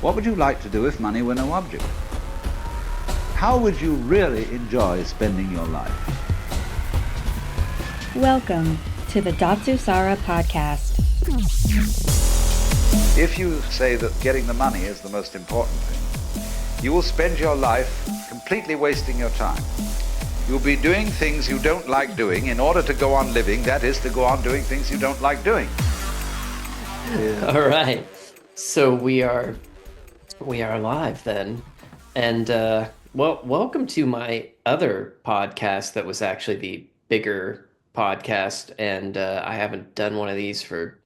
What would you like to do if money were no object? How would you really enjoy spending your life? Welcome to the Datsusara podcast. If you say that getting the money is the most important thing, you will spend your life completely wasting your time. You'll be doing things you don't like doing in order to go on living, that is, to go on doing things you don't like doing. Yeah. All right. So we are live then. And welcome to my other podcast that was actually the bigger podcast. And I haven't done one of these for,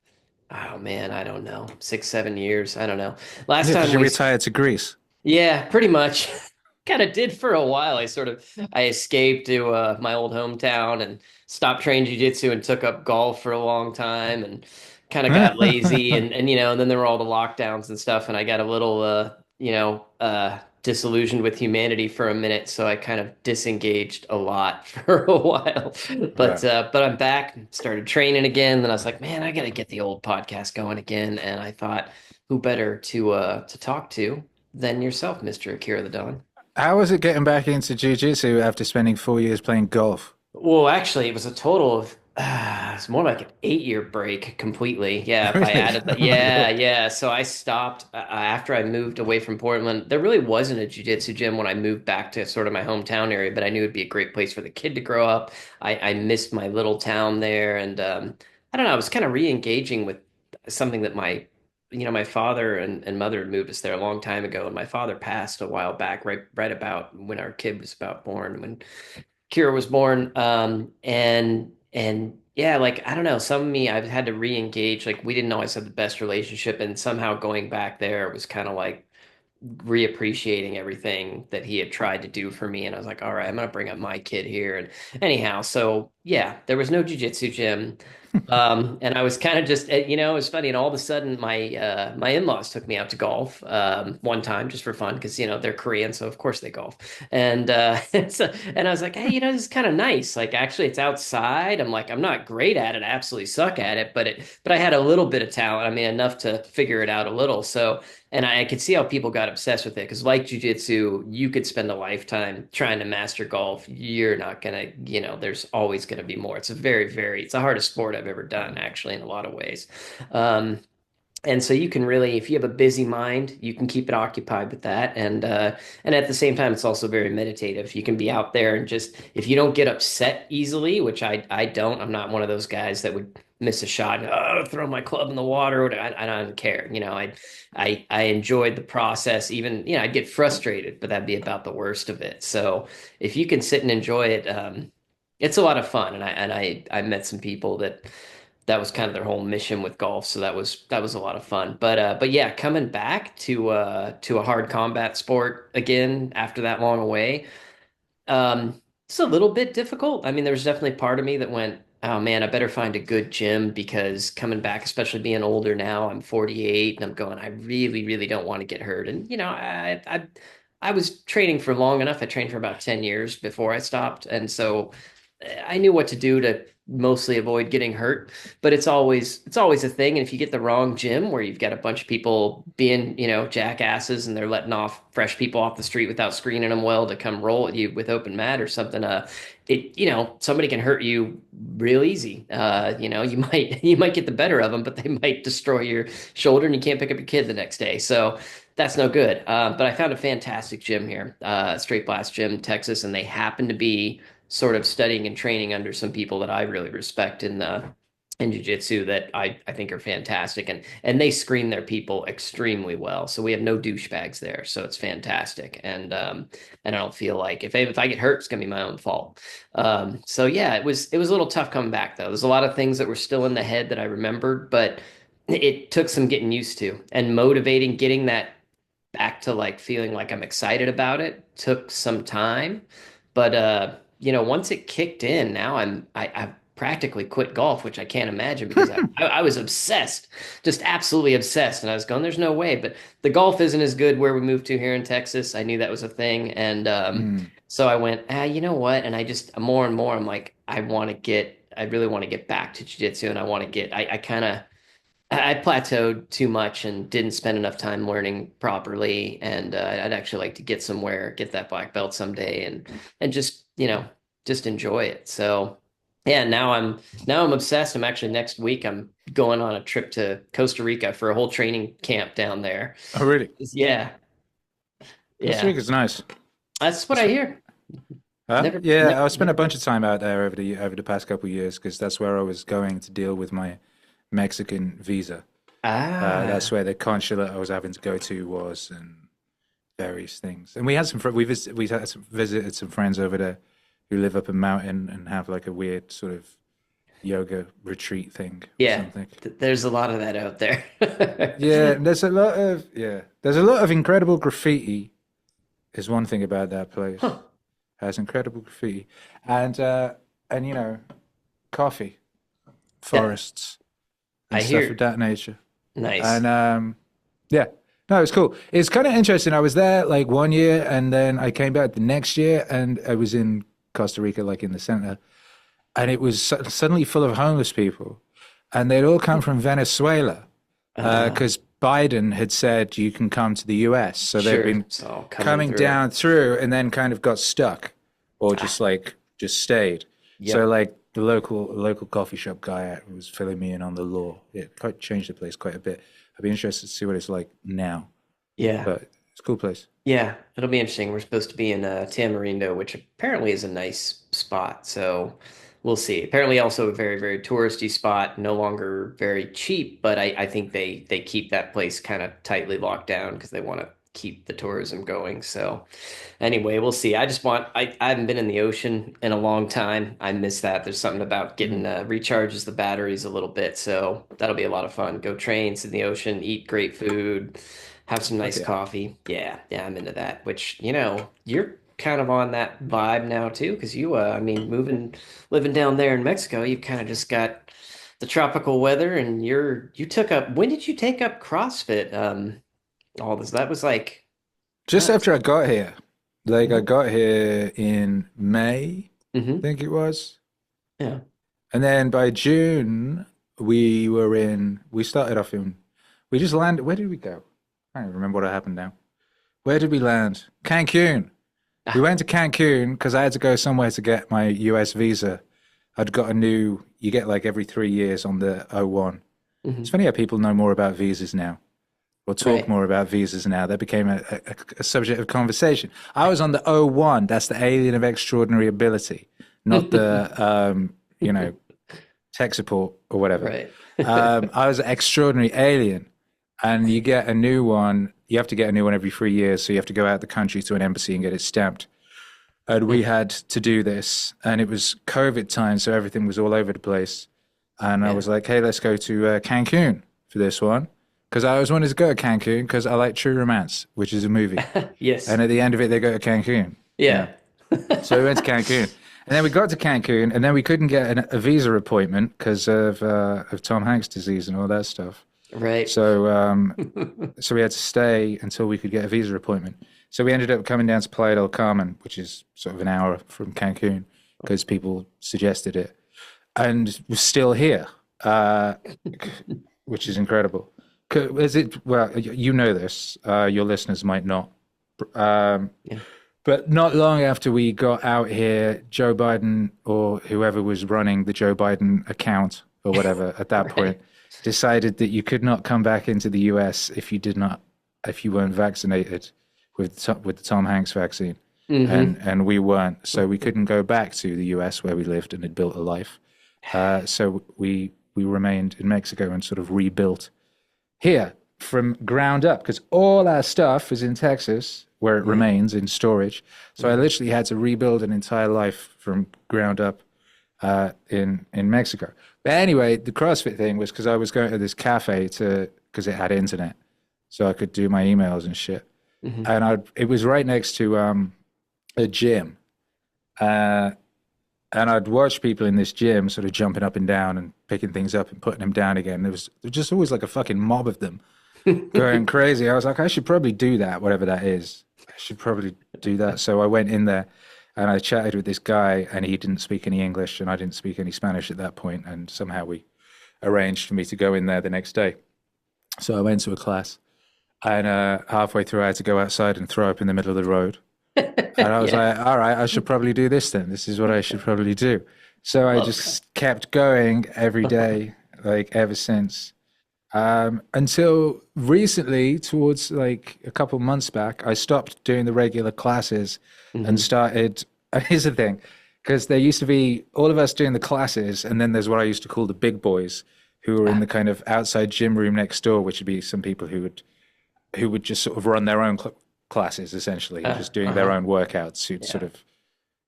oh man, I don't know, 6, 7 years. I don't know. Last time you retired to Greece. Yeah, pretty much. Kind of did for a while. I escaped to my old hometown and stopped training jiu-jitsu and took up golf for a long time and kind of got lazy and and then there were all the lockdowns and stuff and I got a little disillusioned with humanity for a minute, so I kind of disengaged a lot for a while. But I'm back, started training again. Then I was like, man, I got to get the old podcast going again. And I thought, who better to talk to than yourself, Mr. Akira the Don? How was it getting back into jiu-jitsu after spending 4 years playing golf? Well, actually, it was a total of it's more like an 8-year break completely. Yeah, if I added that. Yeah. So I stopped after I moved away from Portland. There really wasn't a jiu-jitsu gym when I moved back to sort of my hometown area, but I knew it'd be a great place for the kid to grow up. I missed my little town there, and I don't know. I was kind of re-engaging with something that my father and mother had moved us there a long time ago, and my father passed a while back, right about when our kid was about born, when Kira was born. And yeah, like I don't know, some of me I've had to re-engage. Like we didn't always have the best relationship, and somehow going back there was kind of like reappreciating everything that he had tried to do for me. And I was like, all right, I'm gonna bring up my kid here. And anyhow, so yeah, there was no jiu-jitsu gym. And I was kind of just, it was funny. And all of a sudden, my in-laws took me out to golf one time just for fun because they're Korean, so of course they golf. And and I was like, hey, this is kind of nice. Like actually, it's outside. I'm like, I'm not great at it. I absolutely suck at it, but I had a little bit of talent. I mean, enough to figure it out a little. So. And I could see how people got obsessed with it because, like jujitsu, you could spend a lifetime trying to master golf. You're not gonna, there's always gonna be more. It's it's the hardest sport I've ever done, actually, in a lot of ways. And so you can really, if you have a busy mind, you can keep it occupied with that. And at the same time, it's also very meditative. You can be out there and just, if you don't get upset easily, which I don't, I'm not one of those guys that would miss a shot and throw my club in the water. I don't care. I enjoyed the process. Even, I'd get frustrated, but that'd be about the worst of it. So if you can sit and enjoy it, it's a lot of fun. And I met some people that was kind of their whole mission with golf. So that was a lot of fun. But yeah, coming back to a hard combat sport again after that long away, it's a little bit difficult. I mean, there was definitely part of me that went, oh man, I better find a good gym because coming back, especially being older now, I'm 48 and I'm going, I really, really don't want to get hurt. And I was training for long enough. I trained for about 10 years before I stopped. And so I knew what to do to mostly avoid getting hurt, but it's always a thing. And if you get the wrong gym where you've got a bunch of people being, jackasses and they're letting off fresh people off the street without screening them well to come roll at you with open mat or something, somebody can hurt you real easy. You might get the better of them, but they might destroy your shoulder and you can't pick up your kid the next day. So that's no good. But I found a fantastic gym here, Straight Blast Gym, Texas, and they happen to be sort of studying and training under some people that I really respect in jiu-jitsu that I think are fantastic, and they screen their people extremely well. So we have no douchebags there, so it's fantastic. And I don't feel like if I get hurt, it's gonna be my own fault. So yeah, it was a little tough coming back though. There's a lot of things that were still in the head that I remembered, but it took some getting used to and motivating, getting that back to like feeling like I'm excited about it took some time, but once it kicked in, now I've practically quit golf, which I can't imagine because I was obsessed, just absolutely obsessed. And I was going, there's no way. But the golf isn't as good where we moved to here in Texas. I knew that was a thing. And so I went, you know what? And I just more and more, I'm like, I really want to get back to jiu-jitsu and I want to get, I kind of I plateaued too much and didn't spend enough time learning properly. And I'd actually like to get somewhere, get that black belt someday, and just just enjoy it. So yeah, now I'm obsessed. I'm actually next week I'm going on a trip to Costa Rica for a whole training camp down there. Oh, really? Yeah, Costa yeah, Rica's nice. that's what I hear. Huh? Never, Yeah, I never, spent a never. bunch of time out there over the past couple of years because that's where I was going to deal with my Mexican visa. That's Ah, where the consulate I was having to go to was, and various things. And we had we had visited some friends over there who live up a mountain and have like a weird sort of yoga retreat thing or yeah. something. There's a lot of that out there. Yeah, there's a lot of incredible graffiti. Is one thing about that place. Huh. Has incredible graffiti, and and coffee, That forests, I and stuff of hear. that nature. Nice. And yeah, no, it's cool. It's kind of interesting. I was there like 1 year, and then I came back the next year, and I was in Costa Rica, like in the center, and it was suddenly full of homeless people, and they'd all come from Venezuela Uh, because Biden had said you can come to the U.S. So they'd sure. been It's all coming coming through. down through, and then kind of got stuck, or Ah, just stayed. So yep. like the local coffee shop guy was filling me in on the law. It quite changed the place quite a bit. I'd be interested to see what it's like now, Yeah. but it's a cool place. Yeah. It'll be interesting. We're supposed to be in Tamarindo, which apparently is a nice spot. So we'll see. Apparently also a very, very touristy spot, no longer very cheap, but I think they keep that place kind of tightly locked down because they want to keep the tourism going. So anyway, we'll see. I haven't been in the ocean in a long time. I miss that. There's something about getting Mm. recharges the batteries a little bit. So that'll be a lot of fun. Go train, sit in the ocean, eat great food, have some Fuck nice yeah. coffee. Yeah, yeah, I'm into that. Which, you're kind of on that vibe now too, because I mean, living down there in Mexico, you've kind of just got the tropical weather, and you took up. When did you take up CrossFit? All this that was like, Just God, after I got here, like I hmm got here in May, I hmm think it was, yeah. and then by June we started off in, we just landed. Where did we go? I don't even remember what happened now. Where did we land? Cancun. We Ah, went to Cancun because I had to go somewhere to get my US visa. I'd got a new, you get like every 3 years on the O1. It's hmm funny how people know more about visas now, or talk right. more about visas now. That became a subject of conversation. I was on the O1. That's the alien of extraordinary ability, not the, you know, tech support or whatever. Right. I was an extraordinary alien, and you get a new one. You have to get a new one every 3 years, so you have to go out the country to an embassy and get it stamped. And we had to do this, and it was COVID time, so everything was all over the place. And I Yeah. was like, "Hey, let's go to Cancun for this one," because I always wanted to go to Cancun because I like True Romance, which is a movie. Yes. And at the end of it, they go to Cancun. Yeah. Yeah. So we went to Cancun, and then we got to Cancun, and then we couldn't get a visa appointment because of Tom Hanks' disease and all that stuff. Right. So so we had to stay until we could get a visa appointment. So we ended up coming down to Playa del Carmen, which is sort of an hour from Cancun, because people suggested it, and we're still here, uh, which is incredible. Is it? Well, you know this. Your listeners might not. Um, Yeah. but not long after we got out here, Joe Biden or whoever was running the Joe Biden account or whatever at that point Right. decided that you could not come back into the US if you weren't vaccinated with the Tom Hanks vaccine, hmm and we weren't, so we couldn't go back to the US where we lived and had built a life. So we remained in Mexico and sort of rebuilt here from ground up because all our stuff is in Texas where it hmm remains in storage. So I literally had to rebuild an entire life from ground up in Mexico. But anyway, the CrossFit thing was because I was going to this cafe because it had internet, so I could do my emails and shit. hmm And it was right next to a gym, uh, and I'd watch people in this gym sort of jumping up and down and picking things up and putting them down again. There was just always like a fucking mob of them going crazy. I was like, I should probably do that, whatever that is. I should probably do that. So I went in there and I chatted with this guy, and he didn't speak any English, and I didn't speak any Spanish at that point. And somehow we arranged for me to go in there the next day. So I went to a class, and halfway through, I had to go outside and throw up in the middle of the road. And I was Yeah. like, all right, I should probably do this then. This is what I should probably do. So I Love that. just kept going every day, like ever since. Until recently, towards like a couple months back, I stopped doing the regular classes and Hmm. started. And here's the thing, because there used to be all of us doing the classes, and then there's what I used to call the big boys, who were in the kind of outside gym room next door, which would be some people who would just sort of run their own classes, essentially, just doing their Uh-huh. own workouts. Who'd Yeah. sort of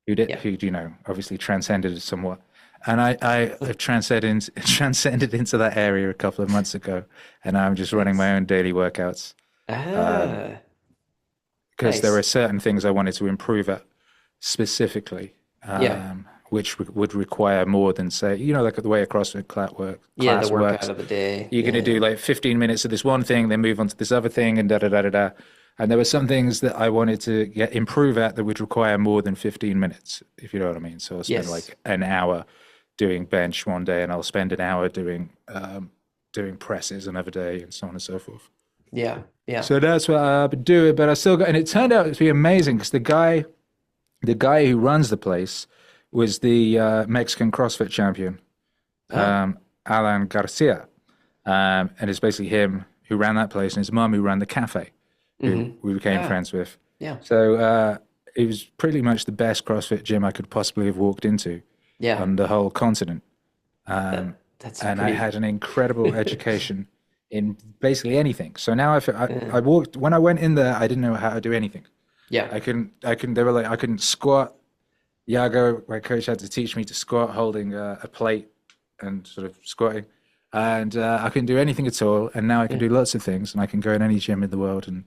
who did Yeah. who obviously transcended it somewhat. And I have transcended into that area a couple of months ago, and I'm just running my Nice. own daily workouts Ah, because there are nice. certain things I wanted to improve at specifically, Yeah. which would require more than, say, like the way a CrossFit Yeah, the class workout works. of the day. You're going to Yeah. do like 15 minutes of this one thing, then move on to this other thing, and da da da da da. And there were some things that I wanted to improve at that would require more than 15 minutes, if you know what I mean. So I'll spend Yes. like an hour doing bench one day, and I'll spend an hour doing presses another day, and so on and so forth. Yeah. Yeah. So that's what I've been doing. But I still got, and it turned out to be amazing because the guy who runs the place was the Mexican CrossFit champion, Oh. Alan Garcia. And it's basically him who ran that place, and his mum who ran the cafe, who we became Ah, friends with. yeah. So it was pretty much the best CrossFit gym I could possibly have walked into Yeah. on the whole continent. That's And I pretty. had an incredible education in basically anything. So now I walked, when I went in there, I didn't know how to do anything. Yeah. They were like, I couldn't squat. Yago, my coach, had to teach me to squat holding a plate and sort of squatting. And I couldn't do anything at all. And now I can Yeah. do lots of things, and I can go in any gym in the world and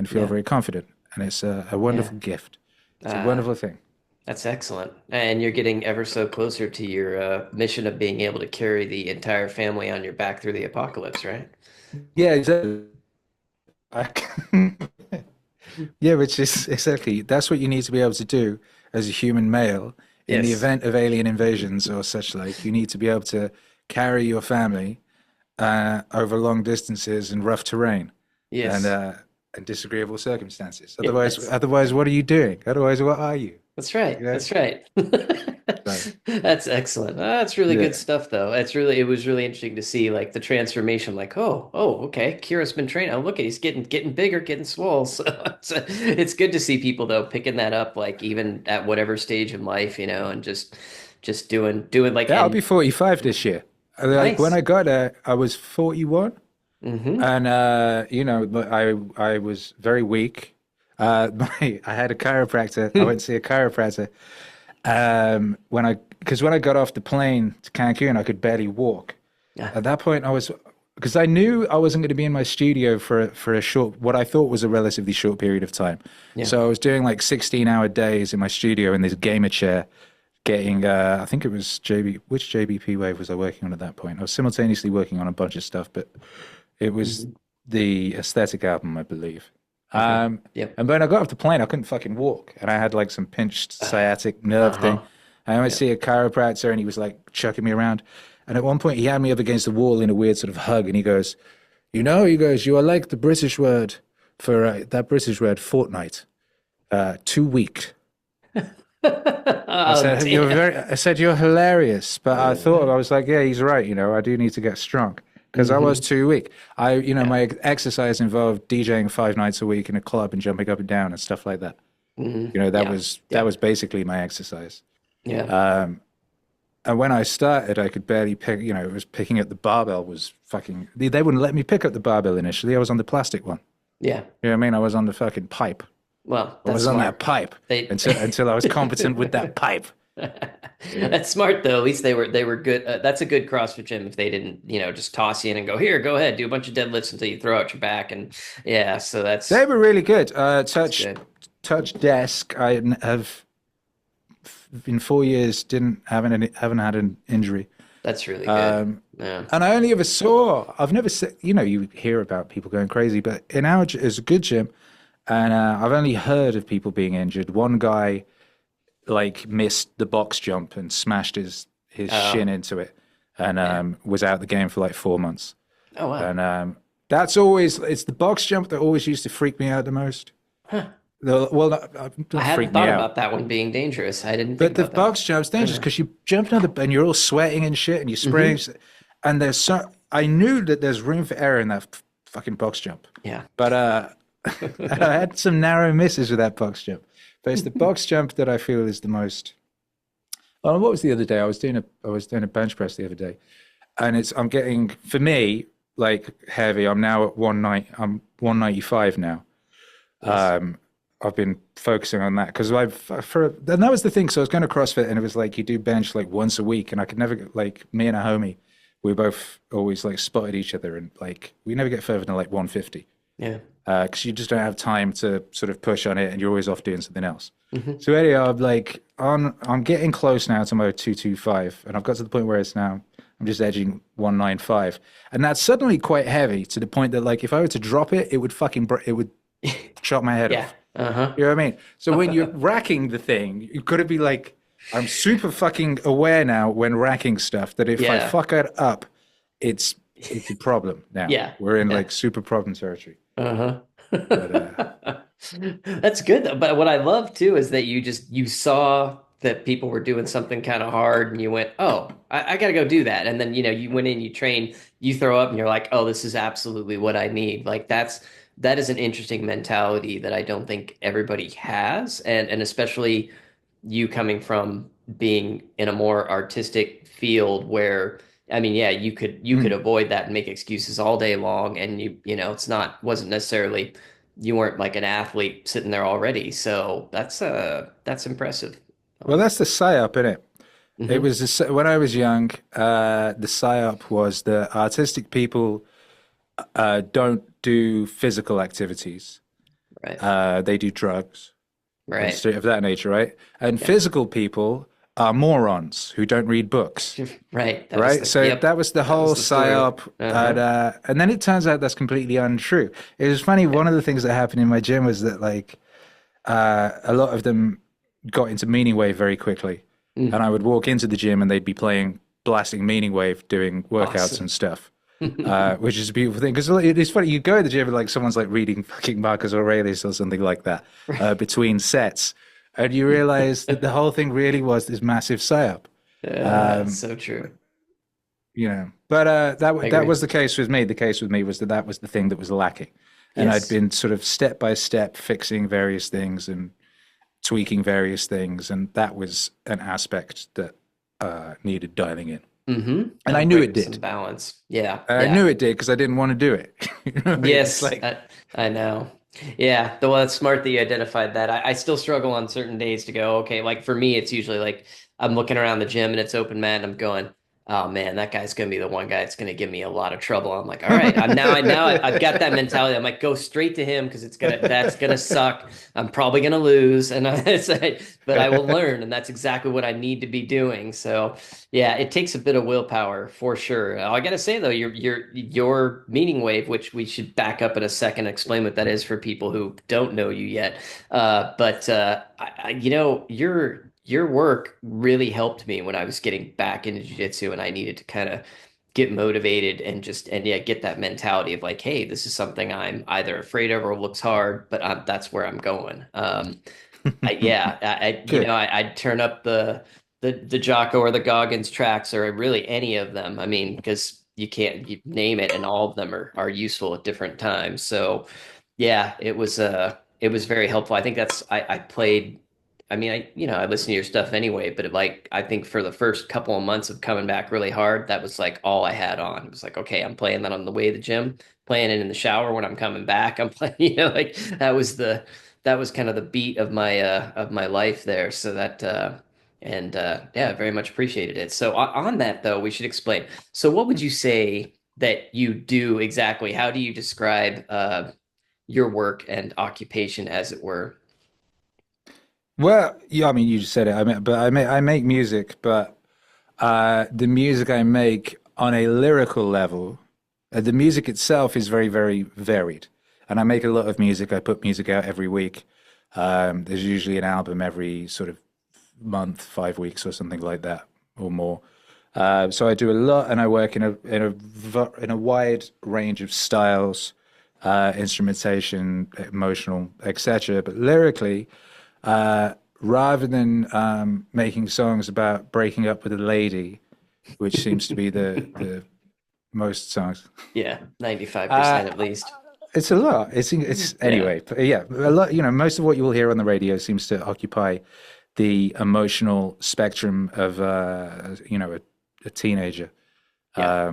feel Yeah. very confident. And it's a Yeah. wonderful gift. It's a Ah, wonderful thing. that's excellent. And you're getting ever so closer to your mission of being able to carry the entire family on your back through the apocalypse, right? Yeah, exactly. I, yeah, which is exactly, that's what you need to be able to do as a human male in the Yes. event of alien invasions or such like. You need to be able to carry your family over long distances and rough terrain Yes. and disagreeable circumstances. Yes. Otherwise, what are you doing? Otherwise, what are you? That's right. You know? That's right. So, That's excellent. That's really good yeah. stuff, though. It was really interesting to see like the transformation. Like, okay, Kira's been trained. Oh, look, he's getting bigger, getting swole. So it's good to see people though picking that up, like even at whatever stage in life, and just doing like Yeah, I'll be and 45 this year. Like when nice. I got there, I was 41. Hmm. And I was very weak. I had a chiropractor. I went to see a chiropractor. When I got off the plane to Cancun, I could barely walk. Yeah. At that point, because I knew I wasn't going to be in my studio for a short, what I thought was a relatively short period of time. Yeah. So I was doing like 16-hour days in my studio in this gamer chair, getting I think it was which JBP wave was I working on at that point? I was simultaneously working on a bunch of stuff, but it was the Aesthetic album, I believe. Okay. Yep. And when I got off the plane, I couldn't fucking walk, and I had like some pinched sciatic nerve Uh-huh. thing. And I went to Yep. see a chiropractor, and he was like chucking me around. And at one point, he had me up against the wall in a weird sort of hug, and he goes, you are like the British word for that British word fortnight, 2 week. Oh, damn. I said, you're hilarious. But I was like, yeah, he's right. I do need to get strong because I was Hmm. too weak. Yeah. My exercise involved DJing 5 nights a week in a club and jumping up and down and stuff like that. Hmm. That Yeah. was Yeah. basically my exercise. Yeah. And when I started, I could barely pick, it was picking up the barbell was fucking, they wouldn't let me pick up the barbell initially. I was on the plastic one. Yeah. You know what I mean? I was on the fucking pipe. Well, I that's was on that smart. pipe They until I was competent with that pipe. That's smart though. At least they were good. That's a good CrossFit gym if they didn't, just toss you in and go, here, go ahead, do a bunch of deadlifts until you throw out your back. And yeah, so They were really good. that's good. Touch desk. I have in 4 years haven't had an injury. That's really good. Yeah. And I only ever saw. I've never seen. You hear about people going crazy, but in it's a good gym, and I've only heard of people being injured. One guy like missed the box jump and smashed his Oh, shin into it, and yeah. was out the game for like 4 months. Oh wow. And That's always, it's the box jump that always used to freak me out the most. Huh. Well, I not freak hadn't me thought out, about that one being dangerous. I didn't think but the about that. box jump's dangerous Uh, because you jump on and you're all sweating and shit and you're spraying. hmm And I knew that there's room for error in that fucking box jump, Yeah. but I had some narrow misses with that box jump. But it's the box jump that I feel is the most. Oh, what was the other day? I was doing a bench press the other day, and I'm getting, for me, like, heavy. I'm now at 195 now. Nice. I've been focusing on that because and that was the thing. So I was going to CrossFit, and it was like you do bench like once a week, and I could never, like, me and a homie, we both always like spotted each other, and like we never get further than like 150 Yeah. because you just don't have time to sort of push on it, and you're always off doing something else. hmm So anyhow, I'm getting close now to my 225, and I've got to the point where it's now I'm just edging 195, and that's suddenly quite heavy to the point that, like, if I were to drop it, it would it would chop my head Yeah. off. Uh-huh. You know what I mean? So when you're racking the thing, you've got to be like, I'm super fucking aware now when racking stuff that if I Yeah. fuck it up, it's a problem now. Yeah. We're in Yeah. like super problem territory. Uh-huh. But That's good though. But what I love too is that you saw that people were doing something kind of hard and you went, oh, I gotta go do that. And then, you went in, you trained, you throw up and you're like, oh, this is absolutely what I need. Like that is an interesting mentality that I don't think everybody has. And especially you coming from being in a more artistic field where I mean, yeah, you could avoid that and make excuses all day long, and wasn't necessarily you weren't like an athlete sitting there already, so that's impressive. well, that's the psyop, isn't it? It hmm was when I was young. The psyop was the artistic people don't do physical activities. Right, They do drugs and right, stuff of that nature, right? And yeah, physical people are morons who don't read books. right. That was Right, the so yep, that was the that was whole the story. psyop, Uh-huh. and then it turns out that's completely untrue. It was funny. One of the things that happened in my gym was that, like, a lot of them got into Meaningwave very quickly, and Mm, I would walk into the gym and they'd be blasting Meaningwave, doing workouts and awesome. stuff, which is a beautiful thing. Because it's funny, you go to the gym and like someone's like reading fucking Marcus Aurelius or something like that between sets, and you realize that the whole thing really was this massive psyop. So true. But I that agree. was the case with me. The case with me was that was the thing that was lacking, and I'd Yes. been sort of step by step fixing various things and tweaking various things, and that was an aspect that needed dialing in, and I That'll knew it bring some did. balance. Yeah, I yeah. knew it did because I didn't want to do it. You know what I mean? It's Yes, like, I know. Yeah, well, it's smart that you identified that. I still struggle on certain days to go, okay, like for me, it's usually like I'm looking around the gym and it's open mat and I'm going, oh man, that guy's gonna be the one guy that's gonna give me a lot of trouble. I'm like, all right, I've got that mentality. I'm like, go straight to him because that's gonna suck. I'm probably gonna lose, and but I will learn, and that's exactly what I need to be doing. So yeah, it takes a bit of willpower for sure. I gotta say though, your meaning wave, which we should back up in a second, explain what that is for people who don't know you yet. But your work really helped me when I was getting back into jiu-jitsu and I needed to kind of get motivated and yeah, get that mentality of like, hey, this is something I'm either afraid of or looks hard, but that's where I'm going. good. I'd turn up the Jocko or the Goggins tracks or really any of them. I mean, because you name it and all of them are useful at different times. So yeah, it was very helpful. I think I played. I mean, I listen to your stuff anyway, but I think for the first couple of months of coming back really hard, that was like all I had on. It was like, okay, I'm playing that on the way to the gym, playing it in the shower when I'm coming back. I'm playing, like that was kind of the beat of my life there. So yeah, very much appreciated it. So on that though, we should explain. So what would you say that you do exactly? How do you describe your work and occupation, as it were? Well, yeah, I mean, you just said it. I make music, but the music I make on a lyrical level, the music itself is very, very varied. And I make a lot of music. I put music out every week. There's usually an album every sort of month, 5 weeks or something like that, or more. So I do a lot, and I work in a wide range of styles, instrumentation, emotional, etc. But lyrically, rather than making songs about breaking up with a lady, which seems to be the most songs. Yeah, 95% at least. It's a lot. It's anyway. But yeah, a lot. Most of what you will hear on the radio seems to occupy the emotional spectrum of a teenager, Yeah.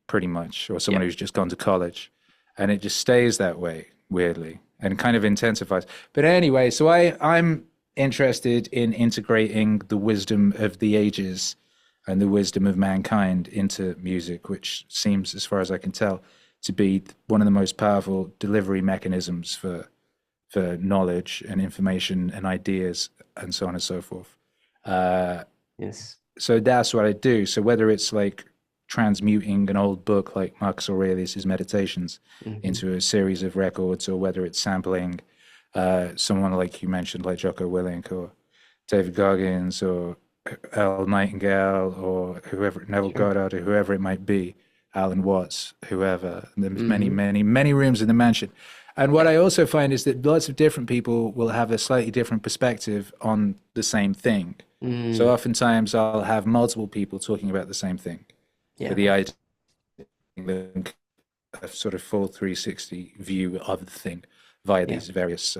pretty much, or someone Yeah. who's just gone to college, and it just stays that way weirdly and kind of intensifies. But anyway, so I'm interested in integrating the wisdom of the ages and the wisdom of mankind into music, which seems, as far as I can tell, to be one of the most powerful delivery mechanisms for knowledge and information and ideas and so on and so forth. Yes. So that's what I do. So whether it's like transmuting an old book like Marcus Aurelius's Meditations into a series of records, or whether it's sampling someone like you mentioned, like Jocko Willink or David Goggins or Earl Nightingale or whoever, Neville Goddard or whoever it might be, Alan Watts, whoever. There's many rooms in the mansion. And what I also find is that lots of different people will have a slightly different perspective on the same thing. So oftentimes I'll have multiple people talking about the same thing. Yeah. With the idea of a sort of full 360 view of the thing via these various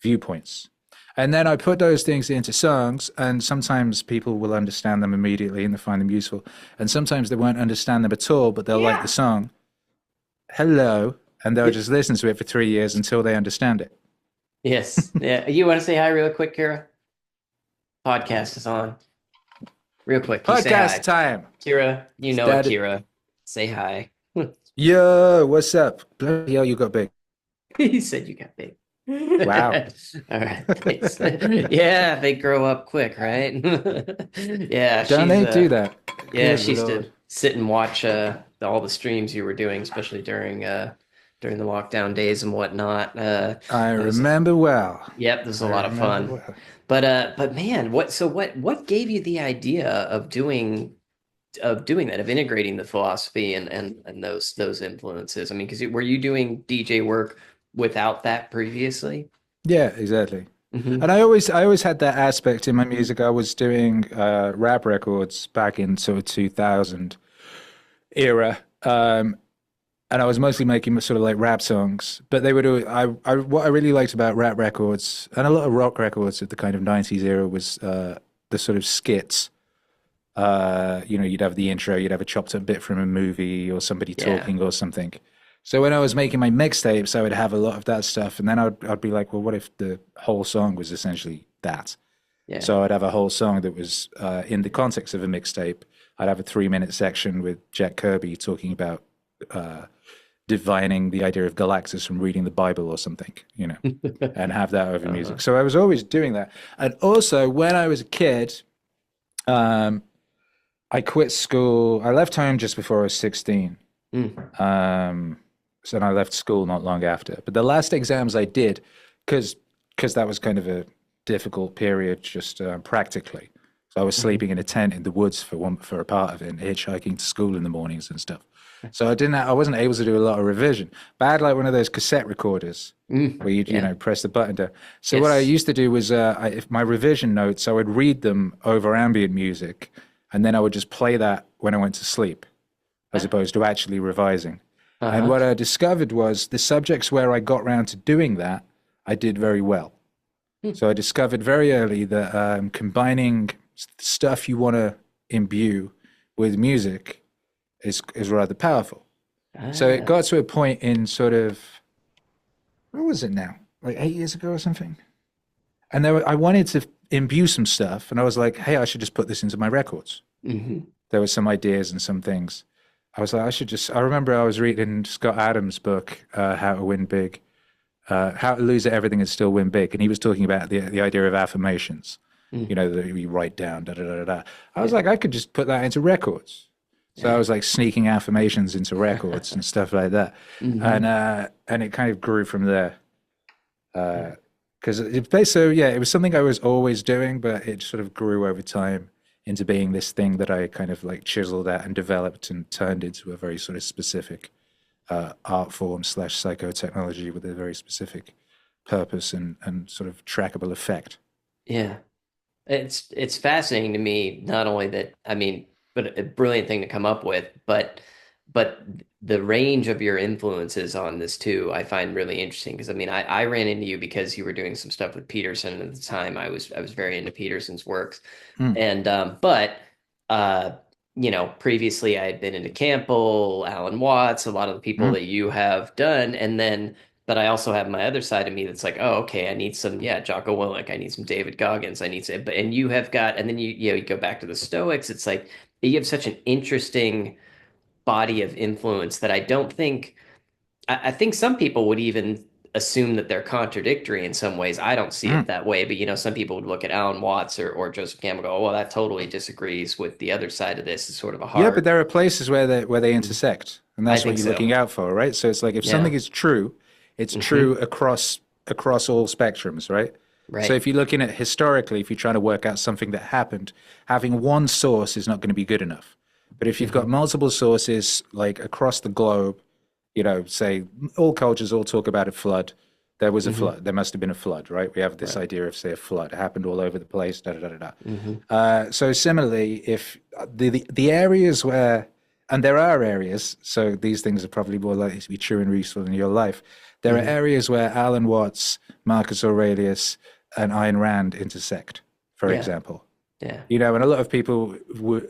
viewpoints. And then I put those things into songs, and sometimes people will understand them immediately and they find them useful. And sometimes they won't understand them at all, but they'll like the song. Hello. And they'll just listen to it for 3 years until they understand it. Yes. Yeah. You want to say hi real quick, Kira? Podcast is on. Real quick. You say hi. Podcast time. Kira, you know it, Kira. Say hi. Yo, what's up? Bloody hell, you got big. He said you got big. Wow. All right. Thanks. Yeah, they grow up quick, right? Yeah. Don't they do that? Yeah, Good she used Lord. to sit and watch all the streams you were doing, especially during the lockdown days and whatnot. I remember well. Yep, this was a lot of fun. Well. But man, what gave you the idea of doing that, of integrating the philosophy and those influences? I mean, because were you doing DJ work without that previously? Yeah, exactly. Mm-hmm. And I always had that aspect in my music. I was doing rap records back in sort of 2000 era. And I was mostly making sort of like rap songs, but they would. What I really liked about rap records and a lot of rock records of the kind of '90s era was the sort of skits. You'd have the intro, you'd have a chopped up bit from a movie or somebody talking or something. So when I was making my mixtapes, I would have a lot of that stuff, and then I'd be like, well, what if the whole song was essentially that? Yeah. So I'd have a whole song that was in the context of a mixtape. I'd have a 3-minute section with Jack Kirby talking about divining the idea of Galactus from reading the Bible or something, and have that over music. So I was always doing that. And also, when I was a kid, I quit school. I left home just before I was 16. So I left school not long after. But the last exams I did, because that was kind of a difficult period, just practically. So I was sleeping in a tent in the woods for a part of it, and hitchhiking to school in the mornings and stuff. So I wasn't able to do a lot of revision. But I had like one of those cassette recorders where you press the button down. So what I used to do was, if my revision notes, I would read them over ambient music, and then I would just play that when I went to sleep, as opposed to actually revising. And what I discovered was the subjects where I got round to doing that, I did very well. So I discovered very early that combining stuff you want to imbue with music is rather powerful. So it got to a point in sort of, where was it now? Like 8 years ago or something? And I wanted to imbue some stuff, and I was like, hey, I should just put this into my records. There were some ideas and some things. I was like, I remember I was reading Scott Adams' book, How to Win Big, How to Lose at Everything and Still Win Big. And he was talking about the idea of affirmations, that you write down, da-da-da-da-da. I was like, I could just put that into records. So I was like sneaking affirmations into records and stuff like that. And it kind of grew from there. Because it was something I was always doing, but it sort of grew over time into being this thing that I kind of like chiseled out and developed and turned into a very sort of specific art form / psychotechnology with a very specific purpose and sort of trackable effect. Yeah. It's fascinating to me, not only that, I mean, but a brilliant thing to come up with, but the range of your influences on this too, I find really interesting. Because I mean, I ran into you because you were doing some stuff with Peterson, and at the time I was very into Peterson's works. Mm. And but uh you know, previously I had been into Campbell, Alan Watts, a lot of the people Mm. that you have done, and then but I also have my other side of me that's like, oh, okay, I need some, yeah, Jocko Willink, I need some David Goggins, I need some, but and you have got, and then you know, you go back to the Stoics. It's like you have such an interesting body of influence that I don't think I think some people would even assume that they're contradictory in some ways. I don't see it Mm. that way, but you know, some people would look at Alan Watts or Joseph Campbell and go, oh, well, that totally disagrees with the other side of this. Is sort of a Yeah, but hard. there are places where they intersect, and I that's what think you're so. looking out for, right? So it's like if Yeah. something is true, it's Hmm. true across all spectrums, right? So Right. if you're looking at historically, if you're trying to work out something that happened, having one source is not going to be good enough. But if you've got Hmm. multiple sources like across the globe, you know, say all cultures all talk about a flood. There was a Hmm. flood. There must have been a flood, right? We have this Right. idea of, say, a flood. It happened all over the place, da da da da da. Hmm. So similarly, if the areas where, and there are areas, so these things are probably more likely to be true and useful in your life. There are Hmm. areas where Alan Watts, Marcus Aurelius, and Ayn Rand intersect, for Yeah. example. Yeah. You know, and a lot of people who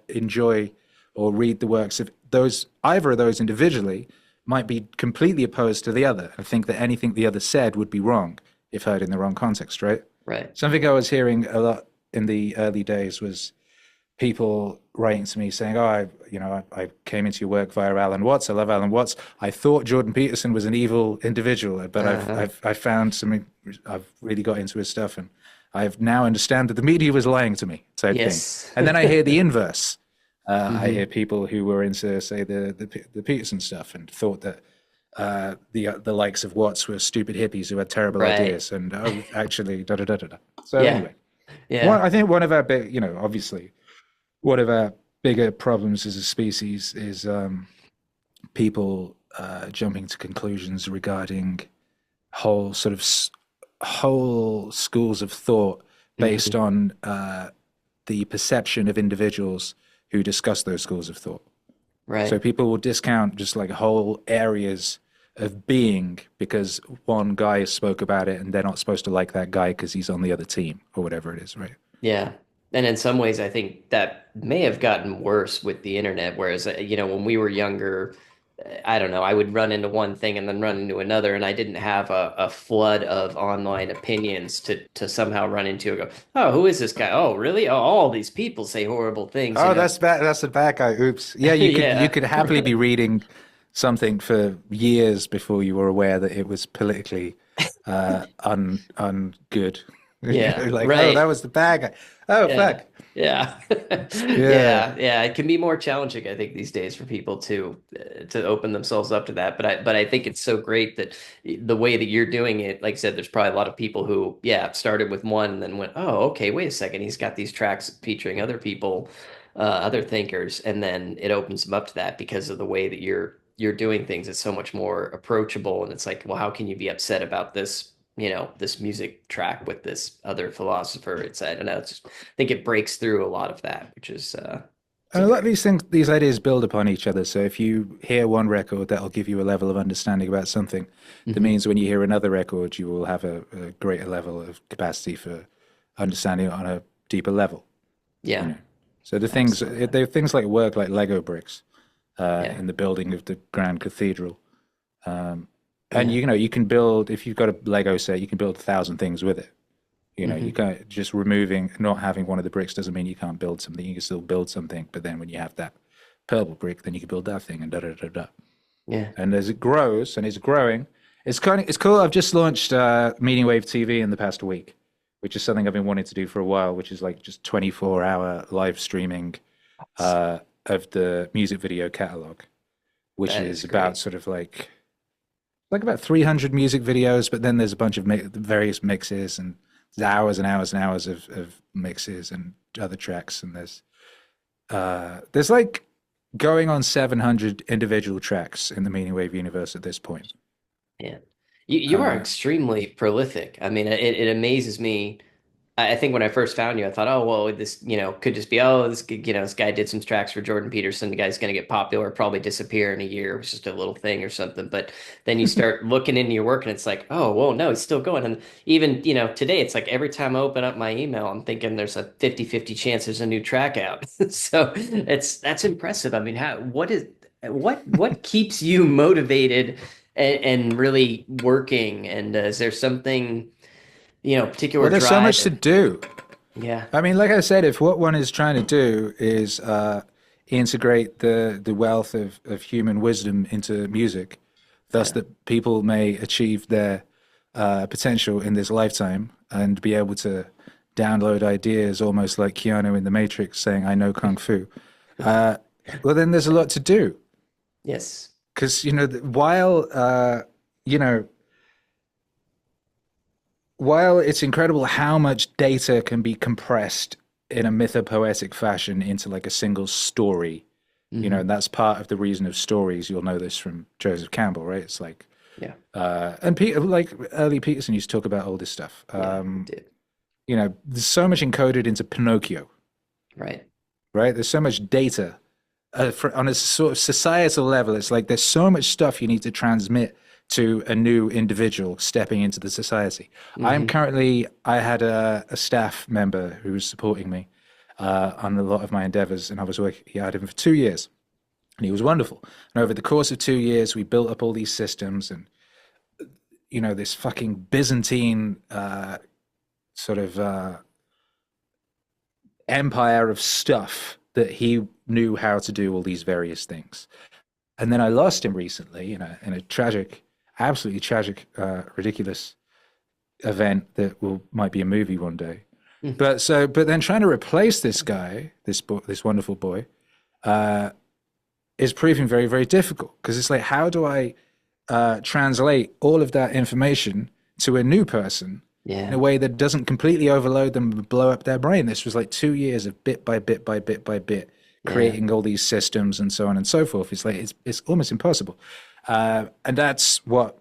enjoy or read the works of those, either of those individually, might be completely opposed to the other and think that anything the other said would be wrong if heard in the wrong context, right? Right. Something I was hearing a lot in the early days was people writing to me saying, "Oh, I came into your work via Alan Watts. I love Alan Watts. I thought Jordan Peterson was an evil individual, but Uh-huh. I found something. I've really got into his stuff, and I've now understand that the media was lying to me," type thing. Yes. And then I hear the inverse. I Hmm. hear people who were into, say, the Peterson stuff and thought that the likes of Watts were stupid hippies who had terrible Right. ideas, and oh, actually, da da da da da. So Yeah. anyway, Yeah. I think one of our big, you know, obviously, one of our bigger problems as a species is people jumping to conclusions regarding whole sort of whole schools of thought based Hmm. on the perception of individuals who discuss those schools of thought. So Right. people will discount just like whole areas of being because one guy spoke about it and they're not supposed to like that guy because he's on the other team or whatever it is, right? Yeah. And in some ways, I think that may have gotten worse with the internet. Whereas, you know, when we were younger, I don't know, I would run into one thing and then run into another, and I didn't have a flood of online opinions to somehow run into and go, oh, who is this guy? Oh, really? Oh, all these people say horrible things, you Oh, know? that's bad. That's a bad guy. Oops. Yeah, you Yeah. could happily be reading something for years before you were aware that it was politically ungood. Yeah. You're like, oh, that Right. was the bad guy. Oh, Yeah. fuck. Yeah. Yeah. Yeah. It can be more challenging, I think, these days for people to open themselves up to that. But I think it's so great that the way that you're doing it, like I said, there's probably a lot of people who, yeah, started with one and then went, oh, okay, wait a second. He's got these tracks featuring other people, other thinkers, and then it opens them up to that because of the way that you're doing things. It's so much more approachable, and it's like, well, how can you be upset about this? You know, this music track with this other philosopher. It's, I don't know, it's just, I think it breaks through a lot of that, which is it's And a a lot of very these things, these ideas build upon each other. So if you hear one record, that'll give you a level of understanding about something. That Mhm. means when you hear another record, you will have a greater level of capacity for understanding it on a deeper level. You Yeah, know. So the things, absolutely. they things like work like Lego bricks Yeah, in the building of the Grand Cathedral. And yeah. you know, you can build if you've got a Lego set, you can build 1,000 things with it. You know, you Hmm. can't just removing, not having one of the bricks doesn't mean you can't build something. You can still build something, but then when you have that purple brick, then you can build that thing and da da da da. Yeah. And as it grows and it's growing, it's cool. I've just launched Meaningwave TV in the past week, which is something I've been wanting to do for a while, which is like just 24-hour live streaming of the music video catalog, which That is is about great. sort of like about 300 music videos, but then there's a bunch of various mixes and hours and hours and hours of mixes and other tracks, and there's like going on 700 individual tracks in the Meaningwave universe at this point. Yeah. You are Uh, extremely prolific. I mean, it amazes me. I think when I first found you, I thought, oh, well, this, could just be, oh, this guy did some tracks for Jordan Peterson. The guy's going to get popular, probably disappear in a year. It was just a little thing or something. But then you start looking into your work and it's like, oh, well, no, he's still going. And even, today, it's like every time I open up my email, I'm thinking there's a 50-50 chance there's a new track out. So that's impressive. I mean, what keeps you motivated and really working? And is there something, particular well, there's so much to drive? do. Yeah. I mean, like I said, if what one is trying to do is integrate the wealth of human wisdom into music, thus Yeah. that people may achieve their potential in this lifetime and be able to download ideas almost like Keanu in The Matrix saying, I know Kung Fu. Uh, well, then there's a lot to do. Yes. Because, while, you know, while it's incredible how much data can be compressed in a mythopoetic fashion into like a single story, Hmm. that's part of the reason of stories. You'll know this from Joseph Campbell, right? It's like, Yeah. and Peter, like early Peterson used to talk about all this stuff. Yeah. Did. There's so much encoded into Pinocchio, Right. right? There's so much data on a sort of societal level. It's like there's so much stuff you need to transmit to a new individual stepping into the society. Hmm. I had a staff member who was supporting me on a lot of my endeavors, and I was working, I had him for 2 years, and he was wonderful. And over the course of 2 years, we built up all these systems and, this fucking Byzantine sort of empire of stuff that he knew how to do all these various things. And then I lost him recently in a tragic, absolutely tragic, ridiculous event that might be a movie one day. But then trying to replace this guy, this wonderful boy, uh, is proving very, very difficult because it's like, how do I translate all of that information to a new person in a Yeah. way that doesn't completely overload them and blow up their brain? This was like 2 years of bit by bit by bit by bit Yeah. creating all these systems and so on and so forth. It's like it's almost impossible, and that's what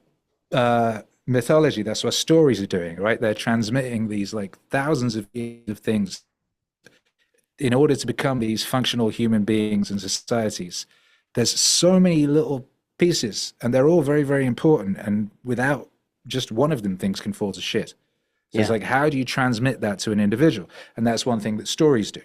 mythology, that's what stories are doing, right? They're transmitting these like thousands of years of things in order to become these functional human beings and societies. There's so many little pieces, and they're all very, very important. And without just one of them, things can fall to shit. So it's Yeah. like, how do you transmit that to an individual? And that's one thing that stories do,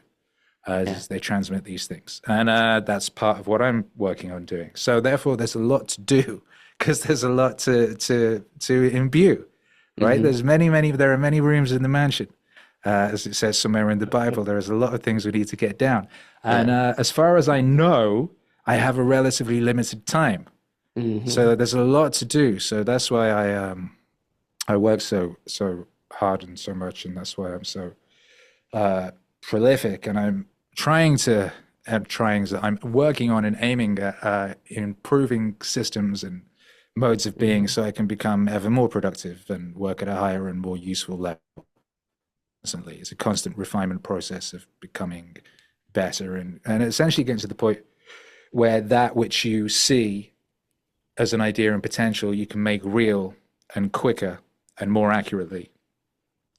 Yeah. is they transmit these things. And that's part of what I'm working on doing. So therefore, there's a lot to do because there's a lot to imbue, right? Hmm. There are many rooms in the mansion. As it says somewhere in the Bible, there is a lot of things we need to get down. And Yeah. as far as I know, I have a relatively limited time. Hmm. So there's a lot to do. So that's why I work so hard and so much, and that's why I'm so prolific. And I'm working on and aiming at improving systems and modes of being Hmm. so I can become ever more productive and work at a higher and more useful level. Constantly, it's a constant refinement process of becoming better and essentially getting to the point where that which you see as an idea and potential you can make real and quicker and more accurately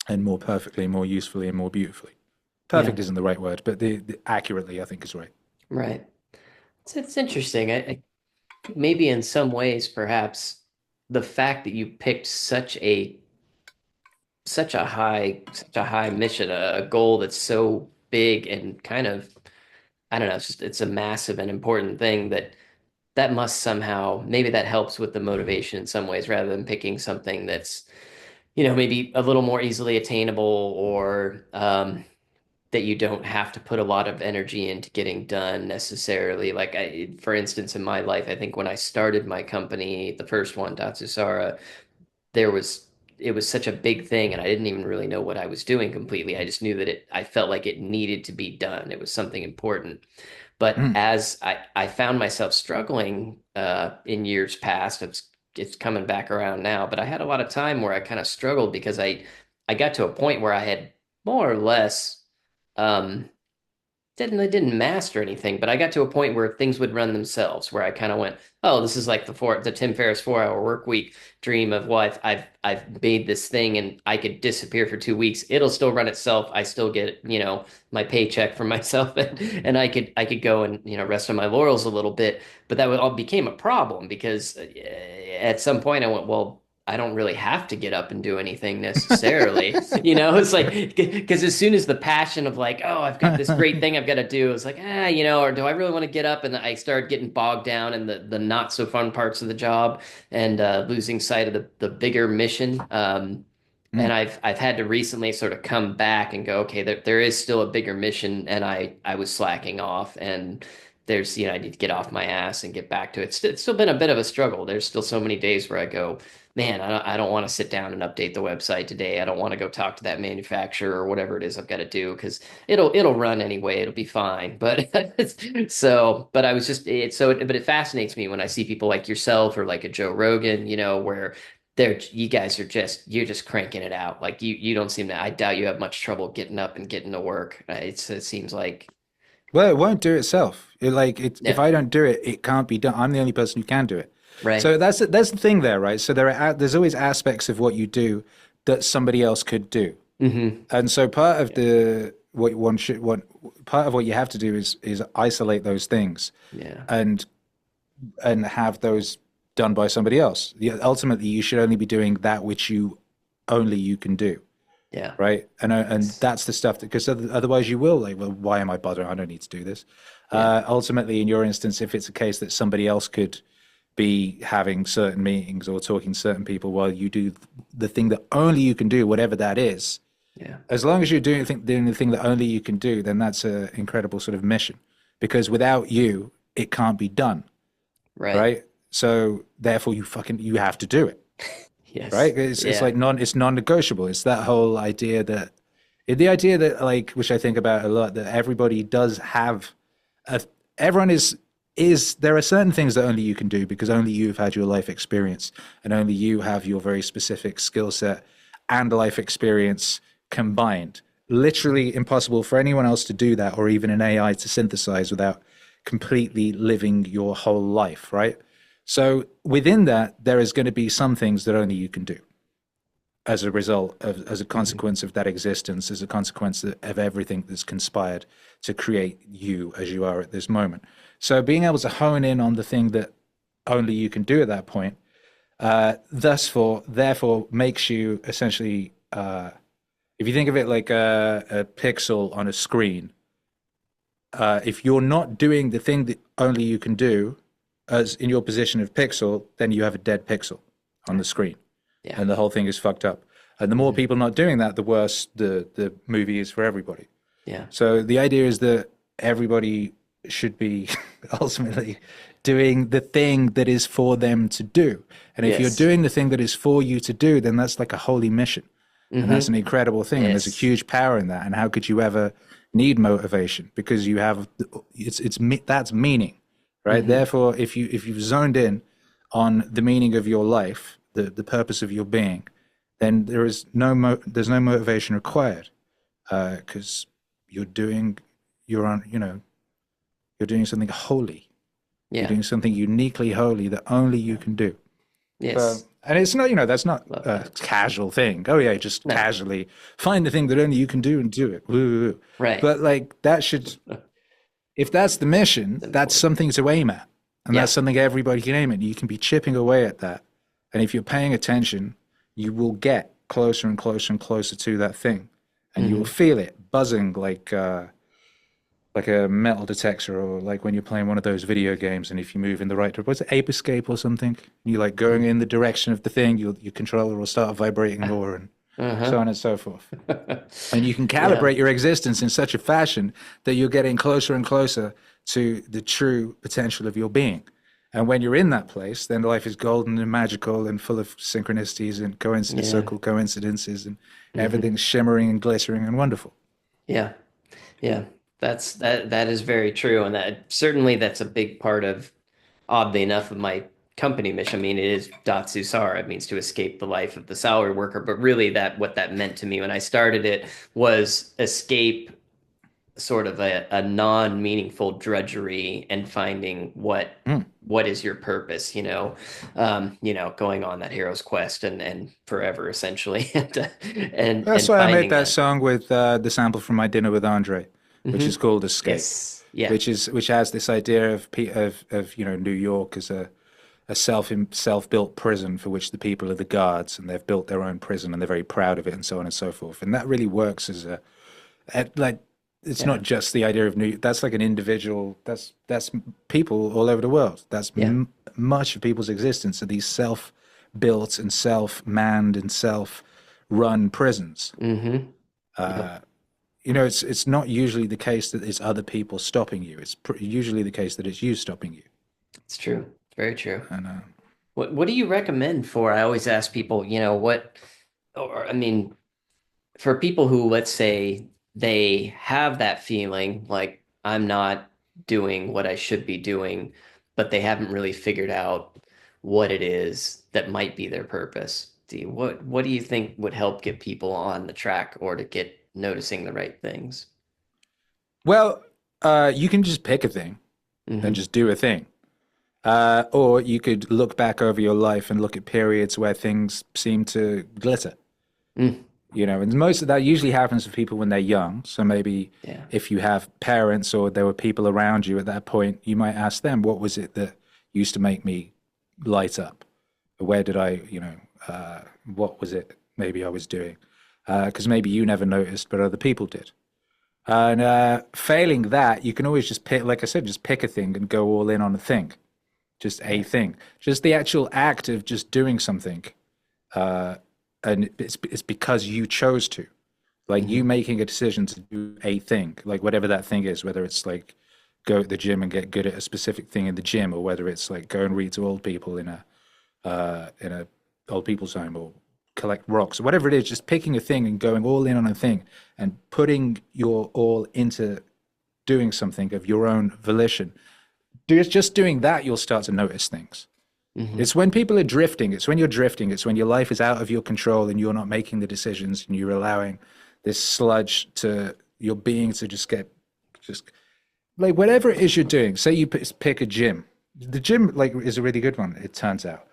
and more perfectly, more usefully and more beautifully. Yeah. Perfect isn't the right word, but the accurately I think is right. Right. It's interesting. Maybe in some ways, perhaps the fact that you picked such a high mission, a goal that's so big and kind of, I don't know, it's a massive and important thing that must somehow, maybe that helps with the motivation in some ways rather than picking something that's, maybe a little more easily attainable, or that you don't have to put a lot of energy into getting done necessarily. Like for instance, in my life, I think when I started my company, the first one, Datsusara, there was it was such a big thing and I didn't even really know what I was doing completely. I just knew that I felt like it needed to be done. It was something important. But Mm. as I found myself struggling in years past, it's coming back around now. But I had a lot of time where I kind of struggled because I I got to a point where I had more or less, um, I didn't master anything, but I got to a point where things would run themselves, where I kind of went, oh, this is like the Tim Ferriss 4 Hour Work Week dream of, well, I've made this thing and I could disappear for 2 weeks. It'll still run itself. I still get, my paycheck for myself, and I could go and, rest on my laurels a little bit. But that all became a problem because at some point I went, well, I don't really have to get up and do anything necessarily. It's like, because as soon as the passion of like, oh, I've got this great thing I've got to do, it's like, or do I really want to get up? And I started getting bogged down in the not so fun parts of the job and losing sight of the bigger mission. And I've had to recently sort of come back and go, okay, there is still a bigger mission, and I was slacking off, and there's, I need to get off my ass and get back to it. It's still been a bit of a struggle. There's still so many days where I go, man, I don't want to sit down and update the website today. I don't want to go talk to that manufacturer or whatever it is I've got to do because it'll run anyway. It'll be fine. But but I was just but it fascinates me when I see people like yourself or like a Joe Rogan, where you guys you're just cranking it out. Like you don't seem to, I doubt you have much trouble getting up and getting to work. It seems like, Well, it won't do itself. If yeah, I don't do it, it can't be done. I'm the only person who can do it. right. So that's the thing there, right? So there's always aspects of what you do that somebody else could do. Mm-hmm. And so part of the what one should what part of what you have to do is isolate those things Yeah. and have those done by somebody else. Ultimately, you should only be doing that which only you can do, Yeah. right? And that's the stuff that, because otherwise you will like, well, why am I bothering? I don't need to do this. Yeah. Ultimately, in your instance, if it's a case that somebody else could be having certain meetings or talking to certain people while you do the thing that only you can do, whatever that is, Yeah. as long as you're doing the thing that only you can do, then that's an incredible sort of mission. Because without you, it can't be done, Right. right? So therefore, you have to do it, Yes. right? It's Yeah. like it's non-negotiable. It's that whole idea that like, which I think about a lot, that everybody does have everyone is there are certain things that only you can do because only you've had your life experience and only you have your very specific skill set and life experience combined. Literally impossible for anyone else to do that, or even an AI to synthesize without completely living your whole life, right? So within that, there is going to be some things that only you can do as a result of, as a consequence of that existence, as a consequence of everything that's conspired to create you as you are at this moment. So being able to hone in on the thing that only you can do at that point, therefore makes you essentially, if you think of it like a pixel on a screen, if you're not doing the thing that only you can do as in your position of pixel, then you have a dead pixel on the screen. Yeah. And the whole thing is fucked up. And the more people not doing that, the worse the movie is for everybody. Yeah. So the idea is that everybody should be ultimately doing the thing that is for them to do. And if you're Yes. doing the thing that is for you to do, then that's like a holy mission. And that's an incredible thing. And there's a Yes. huge power in that. And how could you ever need motivation? Because you have that's meaning, right? Therefore, if you've zoned in on the meaning of your life, the purpose of your being, then there's no motivation required, because you're doing something holy. You're Yeah. doing something uniquely holy that only you can do. Yes. And it's not, that's not Love a casual thing. Oh yeah, just No. casually find the thing that only you can do and do it. Woo, woo, woo. Right. But like that should, if that's the mission, that's something to aim at, and Yeah. that's something everybody can aim at. You can be chipping away at that, and if you're paying attention, you will get closer and closer and closer to that thing, and you will feel it buzzing like a metal detector, or like when you're playing one of those video games, and if you move in the right direction, what's it, Ape Escape or something? You like going in the direction of the thing, your controller will start vibrating more, and so on and so forth. And you can calibrate your existence in such a fashion that you're getting closer and closer to the true potential of your being. And when you're in that place, then life is golden and magical and full of synchronicities and so-called coincidences, and everything's shimmering and glittering and wonderful. Yeah. Yeah. That is very true. And that's a big part of, oddly enough, of my company mission. I mean, it is Datsusara. It means to escape the life of the salary worker. But really, what that meant to me when I started it was escape sort of a non-meaningful drudgery and finding what is your purpose, going on that hero's quest and forever essentially, That's and why I made finding that song with the sample from My Dinner with Andre, which is called Escape. Yes, yeah, Which has this idea of New York as a self-built prison for which the people are the guards, and they've built their own prison and they're very proud of it, and so on and so forth. And that really works as it's not just the idea of that's like an individual. That's people all over the world. That's much of people's existence are these self-built and self-manned and self-run prisons. It's not usually the case that it's other people stopping you. It's usually the case that it's you stopping you. it's true. It's very true. And What do you recommend for? I always ask people, for people who, let's say, they have that feeling like I'm not doing what I should be doing, but they haven't really figured out what it is that might be their purpose. What do you think would help get people on the track or to get noticing the right things? Well, you can just pick a thing and just do a thing. Or you could look back over your life and look at periods where things seem to glitter. And most of that usually happens for people when they're young. So maybe if you have parents or there were people around you at that point, you might ask them, what was it that used to make me light up? Where did I, what was it maybe I was doing? Because maybe you never noticed, but other people did. And failing that, you can always just pick, like I said, just pick a thing and go all in on a thing. Just a thing. Just the actual act of just doing something. And it's because you chose to. Like you making a decision to do a thing, like whatever that thing is, whether it's like go to the gym and get good at a specific thing in the gym, or whether it's like go and read to old people in a old people's home, or collect rocks, or whatever it is, just picking a thing and going all in on a thing and putting your all into doing something of your own volition. Just doing that, you'll start to notice things. It's when people are drifting. It's when you're drifting. It's when your life is out of your control and you're not making the decisions and you're allowing this sludge to your being to just like whatever it is you're doing. Say you pick a gym. The gym is a really good one, it turns out.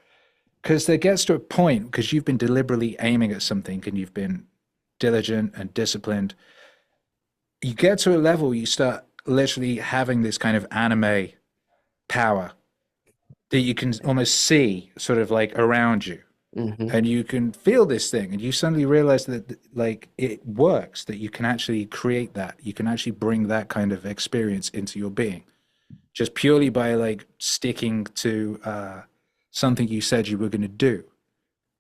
Because there gets to a point, because you've been deliberately aiming at something and you've been diligent and disciplined, you get to a level you start literally having this kind of anime power that you can almost see sort of like around you. And you can feel this thing and you suddenly realize that like it works, that you can actually create that. You can actually bring that kind of experience into your being just purely by like sticking to something you said you were going to do,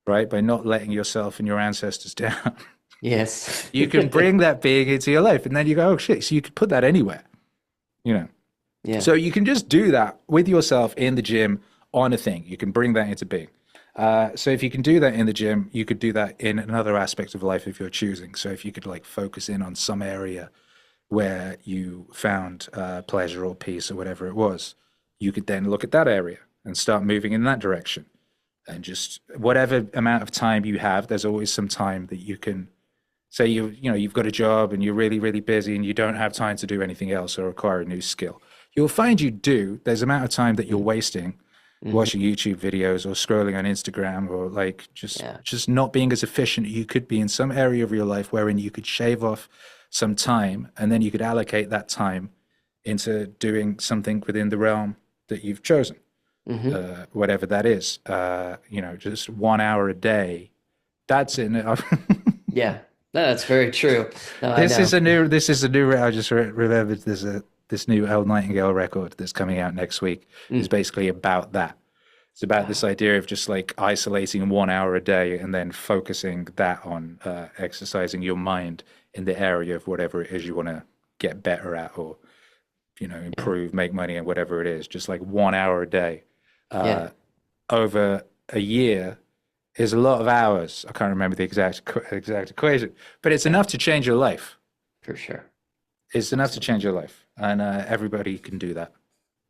right? By not letting yourself and your ancestors down. Yes. You can bring that being into your life and then you go, oh shit, so you could put that anywhere, Yeah. So you can just do that with yourself in the gym on a thing. You can bring that into being. So if you can do that in the gym, you could do that in another aspect of life if you're choosing. So if you could like focus in on some area where you found pleasure or peace or whatever it was, you could then look at that area and start moving in that direction. And just whatever amount of time you have, there's always some time that you can say you've got a job and you're really, really busy and you don't have time to do anything else or acquire a new skill. You'll find you do. There's amount of time that you're wasting watching YouTube videos or scrolling on Instagram or like just not being as efficient you could be in some area of your life wherein you could shave off some time and then you could allocate that time into doing something within the realm that you've chosen, whatever that is. Just 1 hour a day. That's it. Yeah, that's very true. No, This is a new. I just remembered this new Elle Nightingale record that's coming out next week is basically about that. It's about this idea of just like isolating 1 hour a day and then focusing that on exercising your mind in the area of whatever it is you want to get better at or, improve, make money and whatever it is. Just like 1 hour a day over a year is a lot of hours. I can't remember the exact equation, but it's enough to change your life. For sure. It's enough to change your life, and everybody can do that.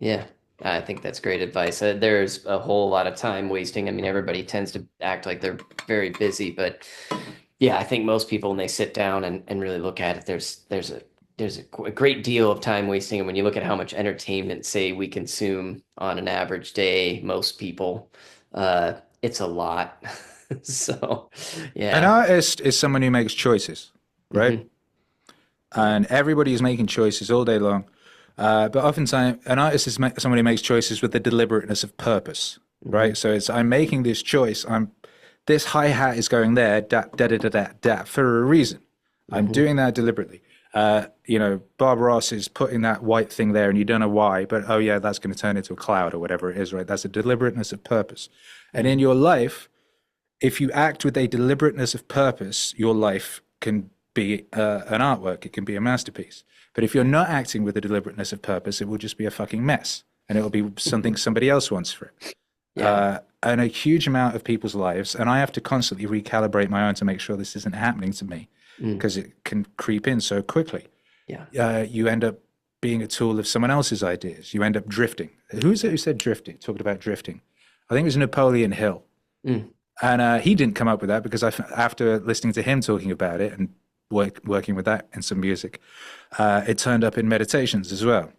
Yeah. I think that's great advice. There's a whole lot of time wasting. I mean, everybody tends to act like they're very busy, but yeah, I think most people when they sit down and really look at it, there's a great deal of time wasting. And when you look at how much entertainment, say, we consume on an average day, most people, it's a lot. So, An yeah. artist is someone who makes choices, right? Hmm. And everybody is making choices all day long. But oftentimes, an artist is someone who makes choices with the deliberateness of purpose, Hmm. right? So it's I'm making this choice. This hi hat is going there, da da da da da da for a reason. I'm Hmm. doing that deliberately. Bob Ross is putting that white thing there, and you don't know why, but oh yeah, that's going to turn into a cloud or whatever it is, right? That's a deliberateness of purpose. And in your life, if you act with a deliberateness of purpose, your life can be an artwork. It can be a masterpiece. But if you're not acting with a deliberateness of purpose, it will just be a fucking mess, and it'll be something somebody else wants for it. Yeah. And a huge amount of people's lives, and I have to constantly recalibrate my own to make sure this isn't happening to me Mm. because it can creep in so quickly. Yeah. You end up being a tool of someone else's ideas. You end up drifting. Who is it who said drifting? Talked about drifting. I think it was Napoleon Hill. Mm. And he didn't come up with that because after listening to him talking about it and working with that in some music, it turned up in meditations as well.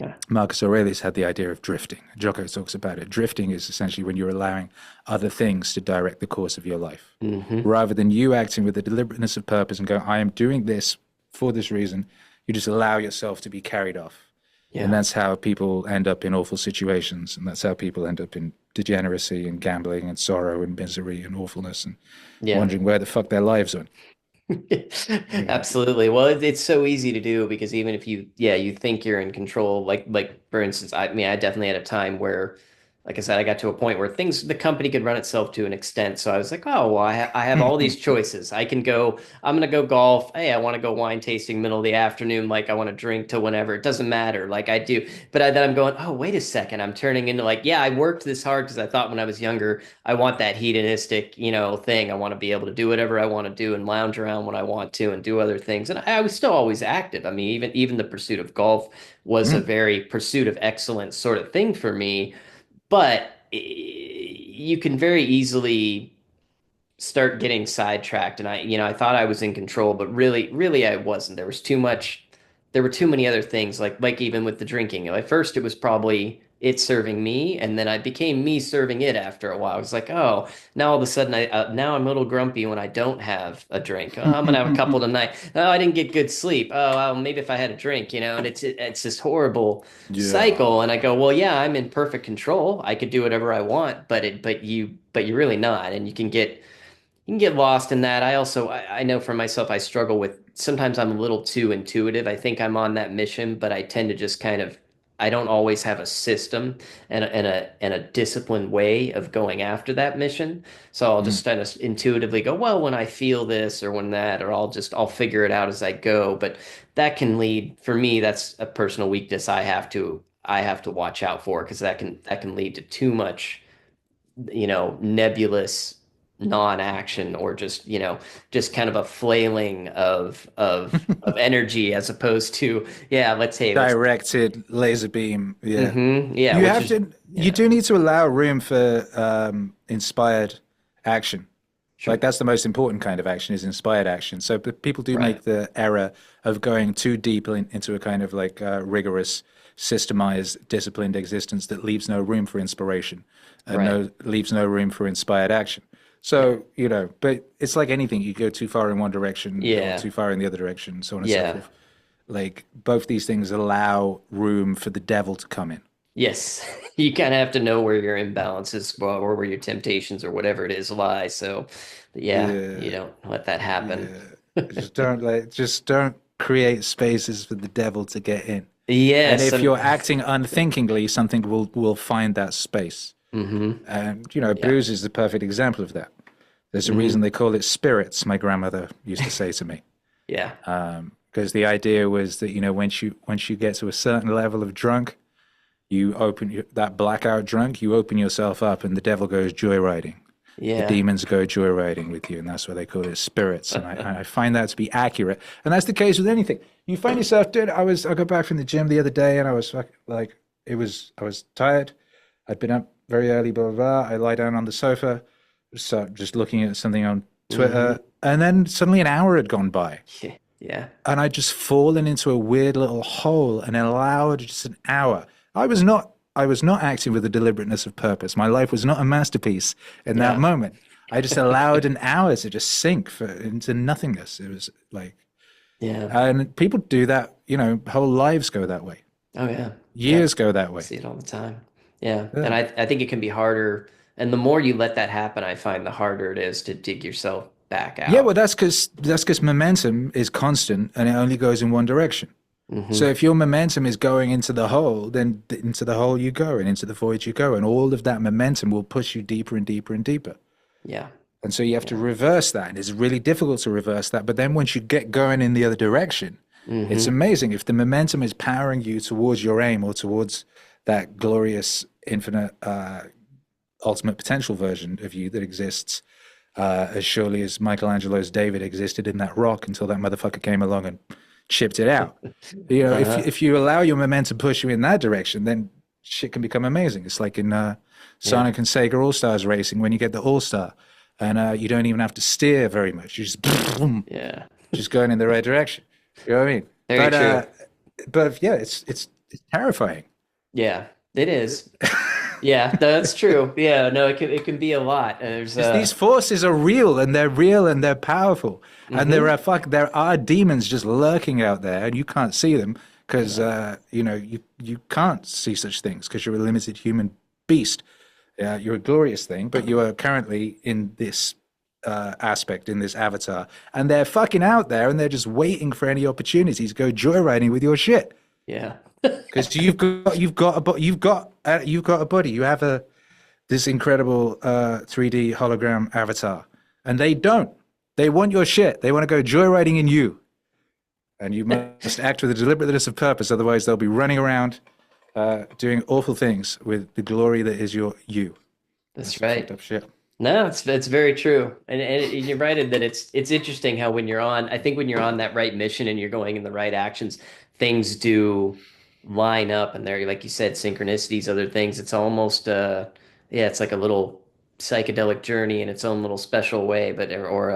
Yeah. Marcus Aurelius had the idea of drifting. Jocko talks about it. Drifting is essentially when you're allowing other things to direct the course of your life. Hmm. Rather than you acting with the deliberateness of purpose and going, I am doing this for this reason, you just allow yourself to be carried off. Yeah. And that's how people end up in awful situations. And that's how people end up in degeneracy and gambling and sorrow and misery and awfulness and Yeah. wondering where the fuck their lives are. Absolutely. Well, it's so easy to do because even if you think you're in control, like for instance, I mean, I definitely had a time where, like I said, I got to a point where the company could run itself to an extent. So I was like, oh, well, I have all these choices. I'm going to go golf. Hey, I want to go wine tasting middle of the afternoon. Like I want to drink to whenever. It doesn't matter. Like I do. But then I'm going, oh, wait a second. I'm turning into like, yeah, I worked this hard because I thought when I was younger, I want that hedonistic, thing. I want to be able to do whatever I want to do and lounge around when I want to and do other things. And I was still always active. I mean, even the pursuit of golf was a very pursuit of excellence sort of thing for me, but you can very easily start getting sidetracked. And I thought I was in control, but really I wasn't. There were too many other things, like even with the drinking. At first it was probably it serving me, and then I became me serving it after a while. I was like, oh, now all of a sudden now I'm a little grumpy when I don't have a drink. Oh, I'm gonna have a couple tonight. Oh, I didn't get good sleep. Oh, well, maybe if I had a drink, and it's this horrible Yeah. cycle. And I go, well, yeah, I'm in perfect control. I could do whatever I want, but you're really not, and you can get lost in that. I know for myself, I struggle with sometimes I'm a little too intuitive. I think I'm on that mission, but I tend to just I don't always have a system and a disciplined way of going after that mission. So I'll just kind of intuitively go, well, when I feel this or when that, or I'll figure it out as I go. But that can lead, for me, that's a personal weakness I have to watch out for, because that can lead to too much, nebulous non-action, or just kind of a flailing of energy, as opposed to, yeah, let's Directed laser beam. Yeah. yeah, You which have is, to, you yeah, do need to allow room for inspired action. sure. Like that's the most important kind of action is inspired action. So but people do Right. make the error of going too deep into a kind of like rigorous, systemized, disciplined existence that leaves no room for inspiration and Right. leaves no room for inspired action. Yeah. So, but it's like anything. You go too far in one direction or Yeah. too far in the other direction, so on and so Yeah. forth. Like both these things allow room for the devil to come in. Yes. You kind of have to know where your imbalances, or where your temptations or whatever it is, lie. So, yeah, you Yeah, don't let that happen. yeah. Just don't create spaces for the devil to get in. And Yes. if you're acting unthinkingly, something will find that space. Hmm. And Yeah. booze is the perfect example of that. There's a reason Hmm. they call it spirits, my grandmother used to say to me. Yeah. Because the idea was that, once you get to a certain level of drunk, you open that blackout drunk, you open yourself up and the devil goes joyriding. The Yeah. demons go joyriding with you, and that's why they call it spirits. And I find that to be accurate. And that's the case with anything. You find yourself, dude, I got back from the gym the other day and I was like I was tired. I'd been up very early, blah, blah, blah. I lie down on the sofa, start just looking at something on Twitter, and then suddenly an hour had gone by. Yeah. And I'd just fallen into a weird little hole and allowed just an hour. I was not acting with the deliberateness of purpose. My life was not a masterpiece in that moment. I just allowed an hour to just sink into nothingness. It was like, and people do that, whole lives go that way. Oh yeah. Years go that way. I see it all the time. Yeah. And I think it can be harder. And the more you let that happen, I find the harder it is to dig yourself back out. Yeah, well, that's because momentum is constant and it only goes in one direction. So if your momentum is going into the hole, then into the hole you go and into the void you go. And all of that momentum will push you deeper and deeper and deeper. Yeah. And so you have to reverse that. And it's really difficult to reverse that. But then once you get going in the other direction, it's amazing. If the momentum is powering you towards your aim or towards that glorious, infinite, ultimate potential version of you that exists, as surely as Michelangelo's David existed in that rock until that motherfucker came along and chipped it out. If you allow your momentum to push you in that direction, then shit can become amazing. It's like in Sonic and Sega All-Stars Racing, when you get the All-Star and you don't even have to steer very much. You just just going in the right direction. You know what I mean? Very true. But yeah, it's terrifying. Yeah, it is. Yeah, that's true. Yeah, no, it can be a lot. There's these forces are real and they're powerful, and there are demons just lurking out there, and you can't see them because you can't see such things because you're a limited human beast. You're a glorious thing, but you are currently in this aspect, in this avatar, and they're fucking out there, and they're just waiting for any opportunities to go joyriding with your shit. Yeah. Because you've got a body. You have this incredible 3D hologram avatar, and they don't. They want your shit. They want to go joyriding in you, and you must act with a deliberateness of purpose. Otherwise, they'll be running around doing awful things with the glory that is you. That's right. Fucked up shit. No, it's very true, and you're right in that it's interesting how when you're on that right mission and you're going in the right actions, things do line up, and there, like you said, synchronicities, other things. It's almost it's like a little psychedelic journey in its own little special way, but or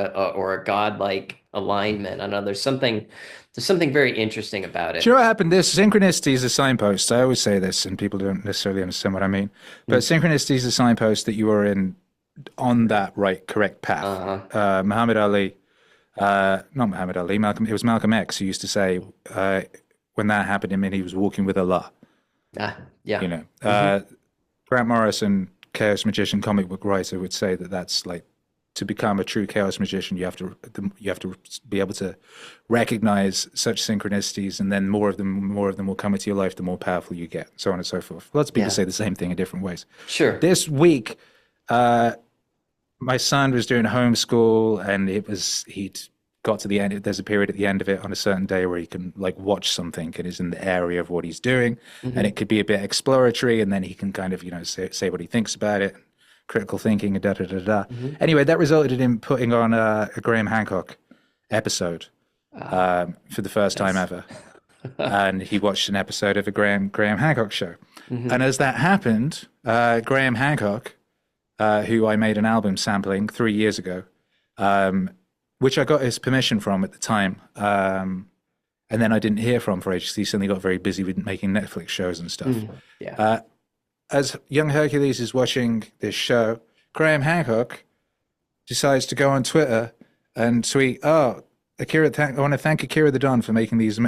a godlike alignment. I know there's something very interesting about it. Do you know what happened? This synchronicity is a signpost. I always say this, and people don't necessarily understand what I mean. But synchronicity is a signpost that you are on that correct path. Muhammad Ali, not Muhammad Ali, it was Malcolm X who used to say, when that happened to him, he was walking with Allah. Grant Morrison, Chaos Magician comic book writer, would say that that's like, to become a true Chaos Magician, you have to be able to recognize such synchronicities, and then more of them will come into your life the more powerful you get, so on and so forth. Lots of people say the same thing in different ways. Sure. This week, my son was doing homeschool, and he'd got to the end. There's a period at the end of it on a certain day where he can like watch something and is in the area of what he's doing, and it could be a bit exploratory, and then he can kind of say what he thinks about it, critical thinking, and da da da da. Anyway, that resulted in him putting on a Graham Hancock episode for the first time ever, and he watched an episode of a Graham Hancock show, and as that happened, Graham Hancock, who I made an album sampling 3 years ago, which I got his permission from at the time, and then I didn't hear from for ages. He suddenly got very busy with making Netflix shows and stuff. As young Hercules is watching this show, Graham Hancock decides to go on Twitter and tweet, I want to thank Akira the Don for making these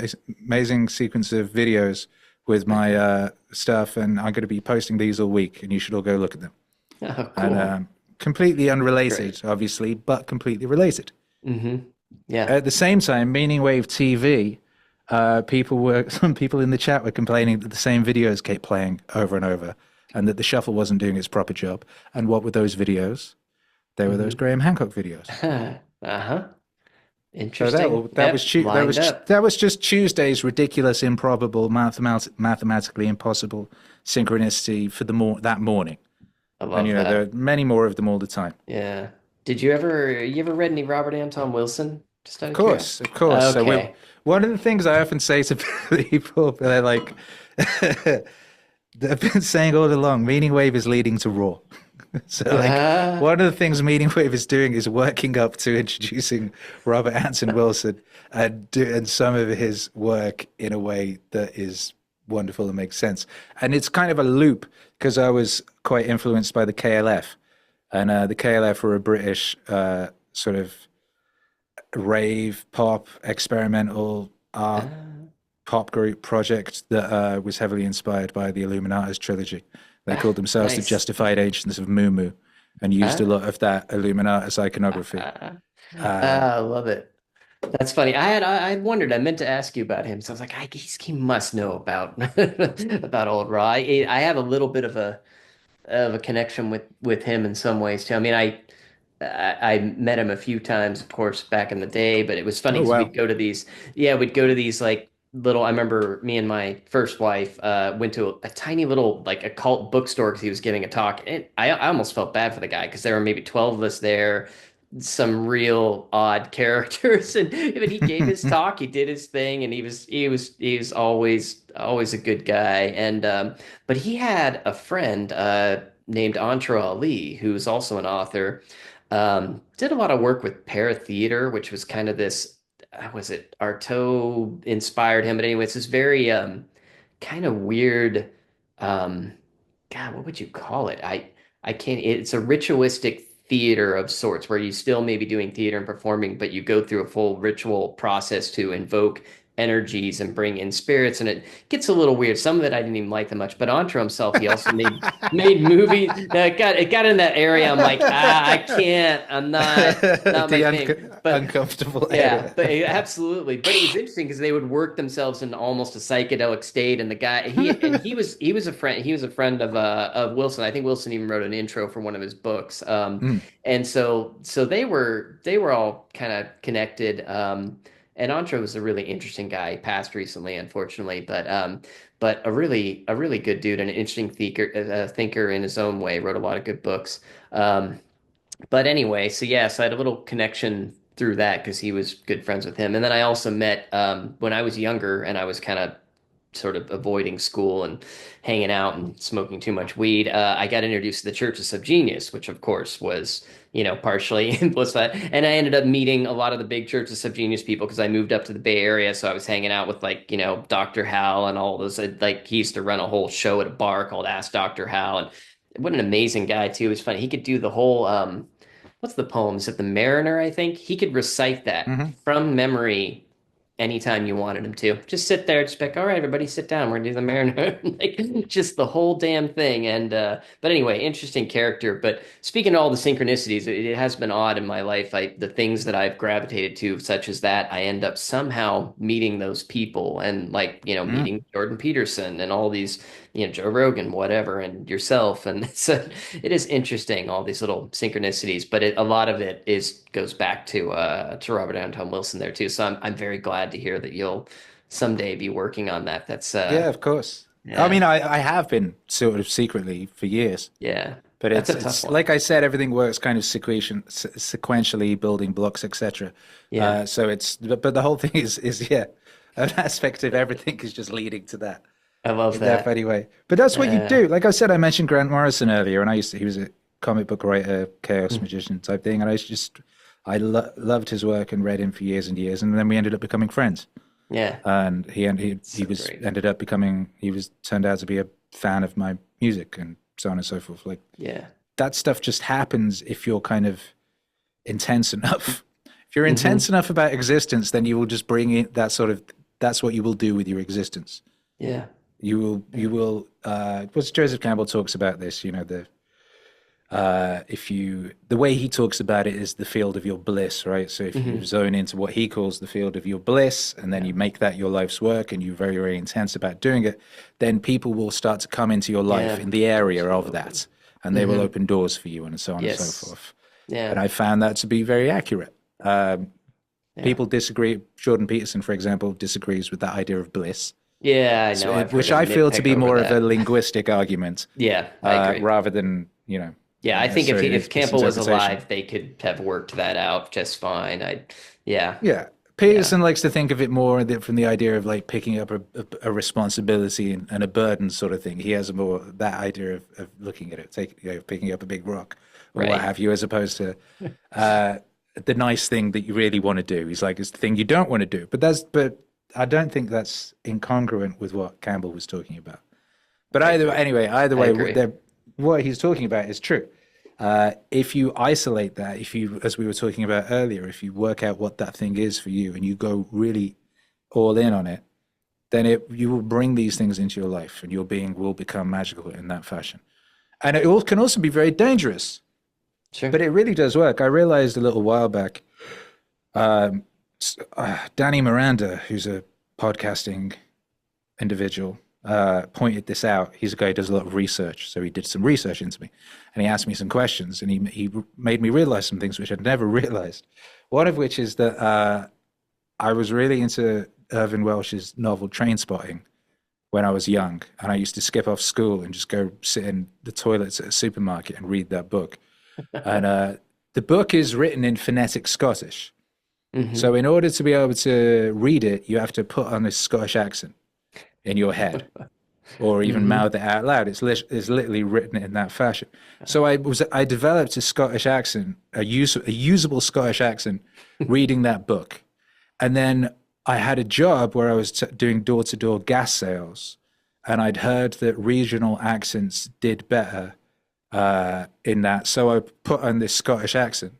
amazing sequence of videos with my stuff, and I'm going to be posting these all week, and you should all go look at them. Oh, cool. And completely unrelated, obviously, but completely related. At the same time, Meaningwave TV, some people in the chat were complaining that the same videos kept playing over and over, and that the shuffle wasn't doing its proper job. And what were those videos? They were those Graham Hancock videos. Interesting. So that was just Tuesday's ridiculous, improbable, mathematically impossible synchronicity for that morning. I love that. There are many more of them all the time. Yeah. Did you ever read any Robert Anton Wilson? Just out of course. Okay. So one of the things I often say to people, they're like, I've been saying all along, Meaningwave is leading to Raw. So like one of the things Meaningwave is doing is working up to introducing Robert Anton Wilson and some of his work in a way that is wonderful and makes sense. And it's kind of a loop because I was quite influenced by the KLF. And the KLF were a British sort of rave pop experimental art pop group project that was heavily inspired by the Illuminatus trilogy. They called themselves the Nice. Justified Agents of Moo Moo and used a lot of that Illuminatus iconography. I love it. That's funny. I wondered. I meant to ask you about him, so I was like, he must know about about old Raw. I have a little bit of a connection with him in some ways too. I mean, I met him a few times, of course, back in the day, but it was funny Oh, because wow. we'd go to these like little. I remember me and my first wife went to a tiny little like occult bookstore because he was giving a talk, and I almost felt bad for the guy because there were maybe 12 of us there, some real odd characters, and but he gave his talk, he did his thing, and he was always a good guy, and but he had a friend named Antra Ali, who's also an author. Did a lot of work with para theater, which was kind of this, was it Artaud inspired him? But anyway, it's this very kind of weird, um, God, what would you call it? I can't, it's a ritualistic theater of sorts where you still may be doing theater and performing, but you go through a full ritual process to invoke energies and bring in spirits, and it gets a little weird. Some of it I didn't even like that much, but Antra himself, he also made movies. It got in that area. I'm like, I can't. I'm not my thing. But Uncomfortable yeah, area. but absolutely. But it was interesting because they would work themselves into almost a psychedelic state. And the guy, he was a friend. He was a friend of Wilson. I think Wilson even wrote an intro for one of his books. Mm. And so they were all kind of connected. And Antra was a really interesting guy. He passed recently, unfortunately, but a really good dude and an interesting thinker in his own way. Wrote a lot of good books. But anyway, so yeah, so I had a little connection through that because he was good friends with him. And then I also met when I was younger and I was kind of sort of avoiding school and hanging out and smoking too much weed. I got introduced to the Church of Subgenius, which of course was, partially influenced by that. And I ended up meeting a lot of the big Church of Subgenius people because I moved up to the Bay Area. So I was hanging out with like, Dr. Hal and all those. Like he used to run a whole show at a bar called Ask Dr. Hal. And what an amazing guy too. It was funny. He could do the whole what's the poem? Is it The Mariner, I think? He could recite that Hmm. from memory anytime you wanted him to. Just sit there, just be like, all right, everybody sit down. We're gonna do The Mariner. Like just the whole damn thing. And but anyway, interesting character. But speaking of all the synchronicities, it has been odd in my life. The things that I've gravitated to, such as that, I end up somehow meeting those people and like, Mm. meeting Jordan Peterson and all these, Joe Rogan, whatever, and yourself. And so it is interesting, all these little synchronicities, but a lot of it goes back to Robert Anton Wilson there too. So I'm very glad to hear that you'll someday be working on that. That's Yeah, of course. I yeah, mean, I have been sort of secretly for years, yeah. but That's it's a tough it's one. like I said, everything works kind of sequentially, building blocks, etc. Yeah. So but the whole thing is yeah, an aspect of everything is just leading to that I love in that that. funny way. But that's what you Uh, do. Like I said, I mentioned Grant Morrison earlier, and he was a comic book writer, chaos mm, magician type thing, and I loved his work and read him for years and years, and then we ended up becoming friends. yeah. And he So was great. ended up becoming he was turned out to be a fan of my music and so on and so forth. Like Yeah. that stuff just happens if you're kind of intense enough. If you're Hmm. intense enough about existence, then you will just bring in that's what you will do with your existence. Yeah. You will what's Joseph Campbell talks about this, if you the way he talks about it is the field of your bliss, right? So if you Hmm. zone into what he calls the field of your bliss and then Yeah. you make that your life's work and you're very, very intense about doing it, then people will start to come into your life Yeah. in the area of Absolutely. that and they will Hmm. open doors for you and so on and so Yes. forth. And Yeah. I found that to be very accurate. Yeah. People disagree. Jordan Peterson, for example, disagrees with that idea of bliss, Yeah. I know. I've heard which him I feel to nitpick be over more of a that. linguistic argument Yeah. I agree. rather than, Yeah, I think if necessarily if this Campbell was interpretation. alive, they could have worked that out just fine. Yeah, Yeah, Peterson likes to think of it more from the idea of like picking up a responsibility and a burden sort of thing. He has more that idea of looking at it, picking up a big rock or what have you, as opposed to the nice thing that you really want to do. He's like, it's the thing you don't want to do. But I don't think that's incongruent with what Campbell was talking about. But either way, what he's talking about is true. If you isolate that, as we were talking about earlier, if you work out what that thing is for you and you go really all in on it, then you will bring these things into your life and your being will become magical in that fashion. And it can also be very dangerous. Sure. But it really does work. I realized a little while back, Danny Miranda, who's a podcasting individual, pointed this out. He's a guy who does a lot of research. So he did some research into me and he asked me some questions and he made me realize some things which I'd never realized. One of which is that I was really into Irvin Welsh's novel Trainspotting when I was young. And I used to skip off school and just go sit in the toilets at a supermarket and read that book. And the book is written in phonetic Scottish. Mm-hmm. So in order to be able to read it, you have to put on this Scottish accent in your head or even mouth it out loud. It's literally written in that fashion. So I developed a Scottish accent, a usable Scottish accent reading that book. And then I had a job where I was doing door-to-door gas sales, and I'd heard that regional accents did better in that. So I put on this Scottish accent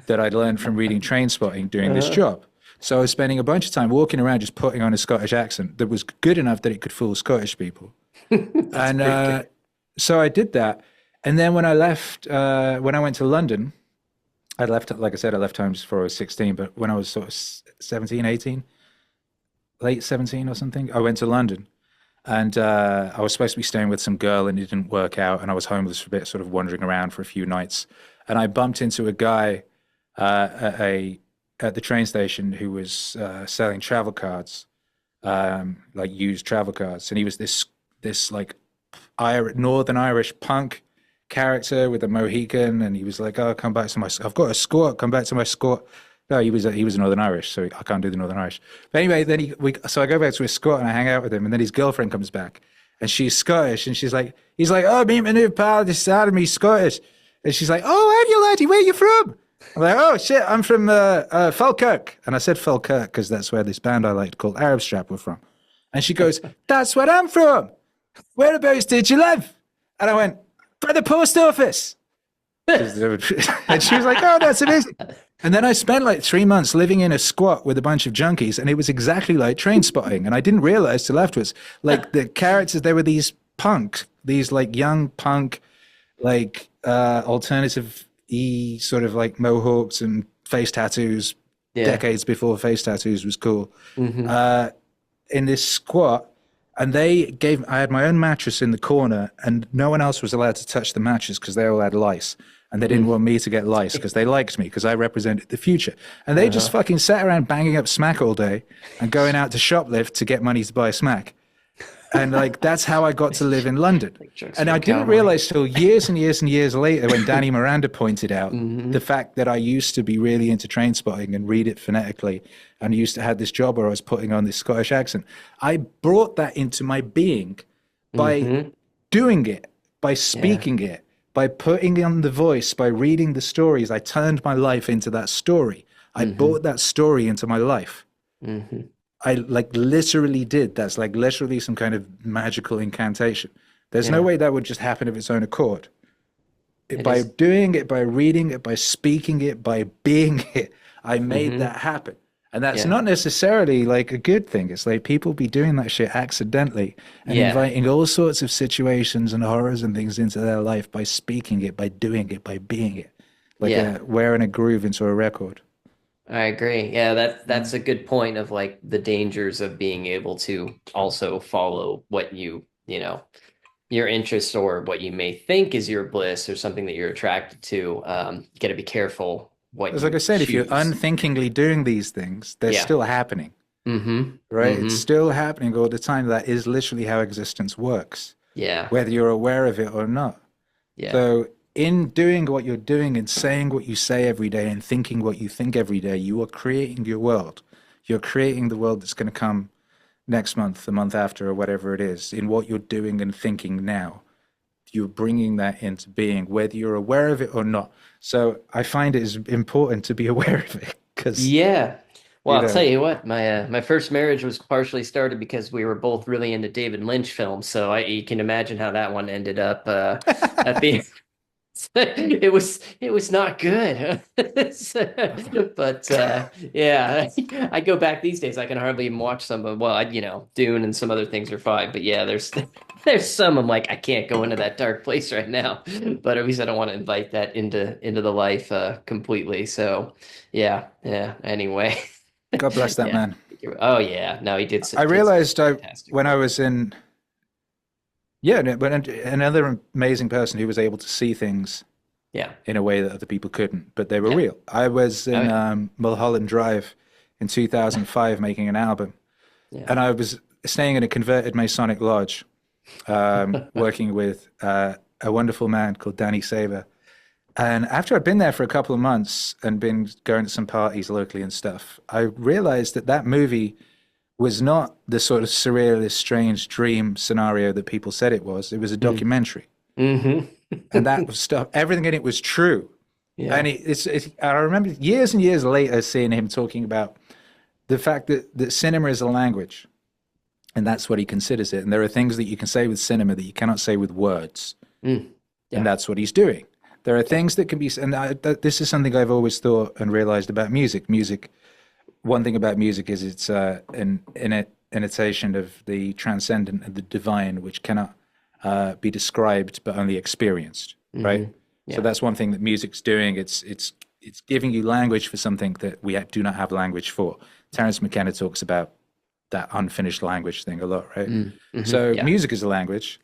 that I'd learned from reading Trainspotting doing this job. So I was spending a bunch of time walking around just putting on a Scottish accent that was good enough that it could fool Scottish people. And so I did that. And then when I left, when I went to London, like I said, I left home just before I was 16, but when I was sort of 17, 18, late 17 or something, I went to London. And I was supposed to be staying with some girl and it didn't work out. And I was homeless for a bit, sort of wandering around for a few nights. And I bumped into a guy at the train station who was selling travel cards, like used travel cards. And he was this like Northern Irish punk character with a Mohican. And he was like, oh, come back to I've got a squat, come back to my squat. No, he was Northern Irish, so I can't do the Northern Irish. But anyway, then so I go back to his squat and I hang out with him, and then his girlfriend comes back, and she's Scottish, and he's like, oh, meet my new pal, this side of me Scottish, and she's like, oh, how do you laddie, where are you from? I'm like, oh shit, I'm from Falkirk, and I said Falkirk because that's where this band I liked called Arab Strap were from, and she goes, that's where I'm from. Whereabouts did you live? And I went, by the post office. And she was like, oh, that's amazing. And then I spent like 3 months living in a squat with a bunch of junkies, and it was exactly like Trainspotting. And I didn't realize till afterwards, like the characters, they were these like young punk, like alternative-y sort of like mohawks and face tattoos, decades before face tattoos was cool, in this squat. And I had my own mattress in the corner, and no one else was allowed to touch the mattress because they all had lice. And they didn't want me to get lice because they liked me because I represented the future. And they just fucking sat around banging up smack all day and going out to shoplift to get money to buy smack. And like, that's how I got to live in London. And I didn't realize till years and years and years later when Danny Miranda pointed out the fact that I used to be really into Trainspotting and read it phonetically, and used to have this job where I was putting on this Scottish accent. I brought that into my being by doing it, by speaking it, by putting on the voice, by reading the stories. I turned my life into that story. I brought that story into my life. I like literally did. That's like literally some kind of magical incantation. There's no way that would just happen of its own accord. By doing it, by reading it, by speaking it, by being it, I made that happen. And that's not necessarily like a good thing. It's like people be doing that shit accidentally and inviting all sorts of situations and horrors and things into their life by speaking it, by doing it, by being it, like wearing a groove into a record. I agree. Yeah, that's a good point of like the dangers of being able to also follow what your interest or what you may think is your bliss or something that you're attracted to. You got to be careful. As like I said, if you're unthinkingly doing these things, they're still happening, right? It's still happening all the time. That is literally how existence works, whether you're aware of it or not. So in doing what you're doing and saying what you say every day and thinking what you think every day, you are creating your world. You're creating the world that's going to come next month, the month after, or whatever it is. In what you're doing and thinking now, you're bringing that into being, whether you're aware of it or not. So I find it is important to be aware of it because, Yeah. Well, you I'll tell know, you what, my first marriage was partially started because we were both really into David Lynch films. So you can imagine how that one ended up at being it was not good. But yeah, I go back these days. I can hardly even watch some of well, Dune and some other things are fine. But yeah, there's some I'm like I can't go into that dark place right now. But at least I don't want to invite that into the life completely. So yeah. Anyway, God bless that yeah. man. Oh yeah, no, he did. I Did some realized fantastic when I work. was in, yeah, no, but another amazing person who was able to see things Yeah, in a way that other people couldn't, but they were yeah. real. I was Oh in yeah, Mulholland Drive in 2005 making an album, yeah. and I was staying in a converted Masonic lodge, working with a wonderful man called Danny Saber. And after I'd been there for a couple of months and been going to some parties locally and stuff, I realized that that movie was not the sort of surrealist, strange dream scenario that people said it was. It was a Mm. documentary. And Mm-hmm. that was stuff, everything in it was true. And Yeah. I remember years and years later seeing him talking about the fact that cinema is a language, and that's what he considers it. And there are things that you can say with cinema that you cannot say with words, Mm. and Yeah. that's what he's doing. There are Yeah. things that can be, and this is something I've always thought and realized about music. One thing about music is it's an invitation of the transcendent and the divine, which cannot be described but only experienced, right? Hmm. So Yeah. that's one thing that music's doing. It's giving you language for something that we do not have language for. Terence McKenna talks about that unfinished language thing a lot, right? Mm-hmm. So Yeah. music is a language.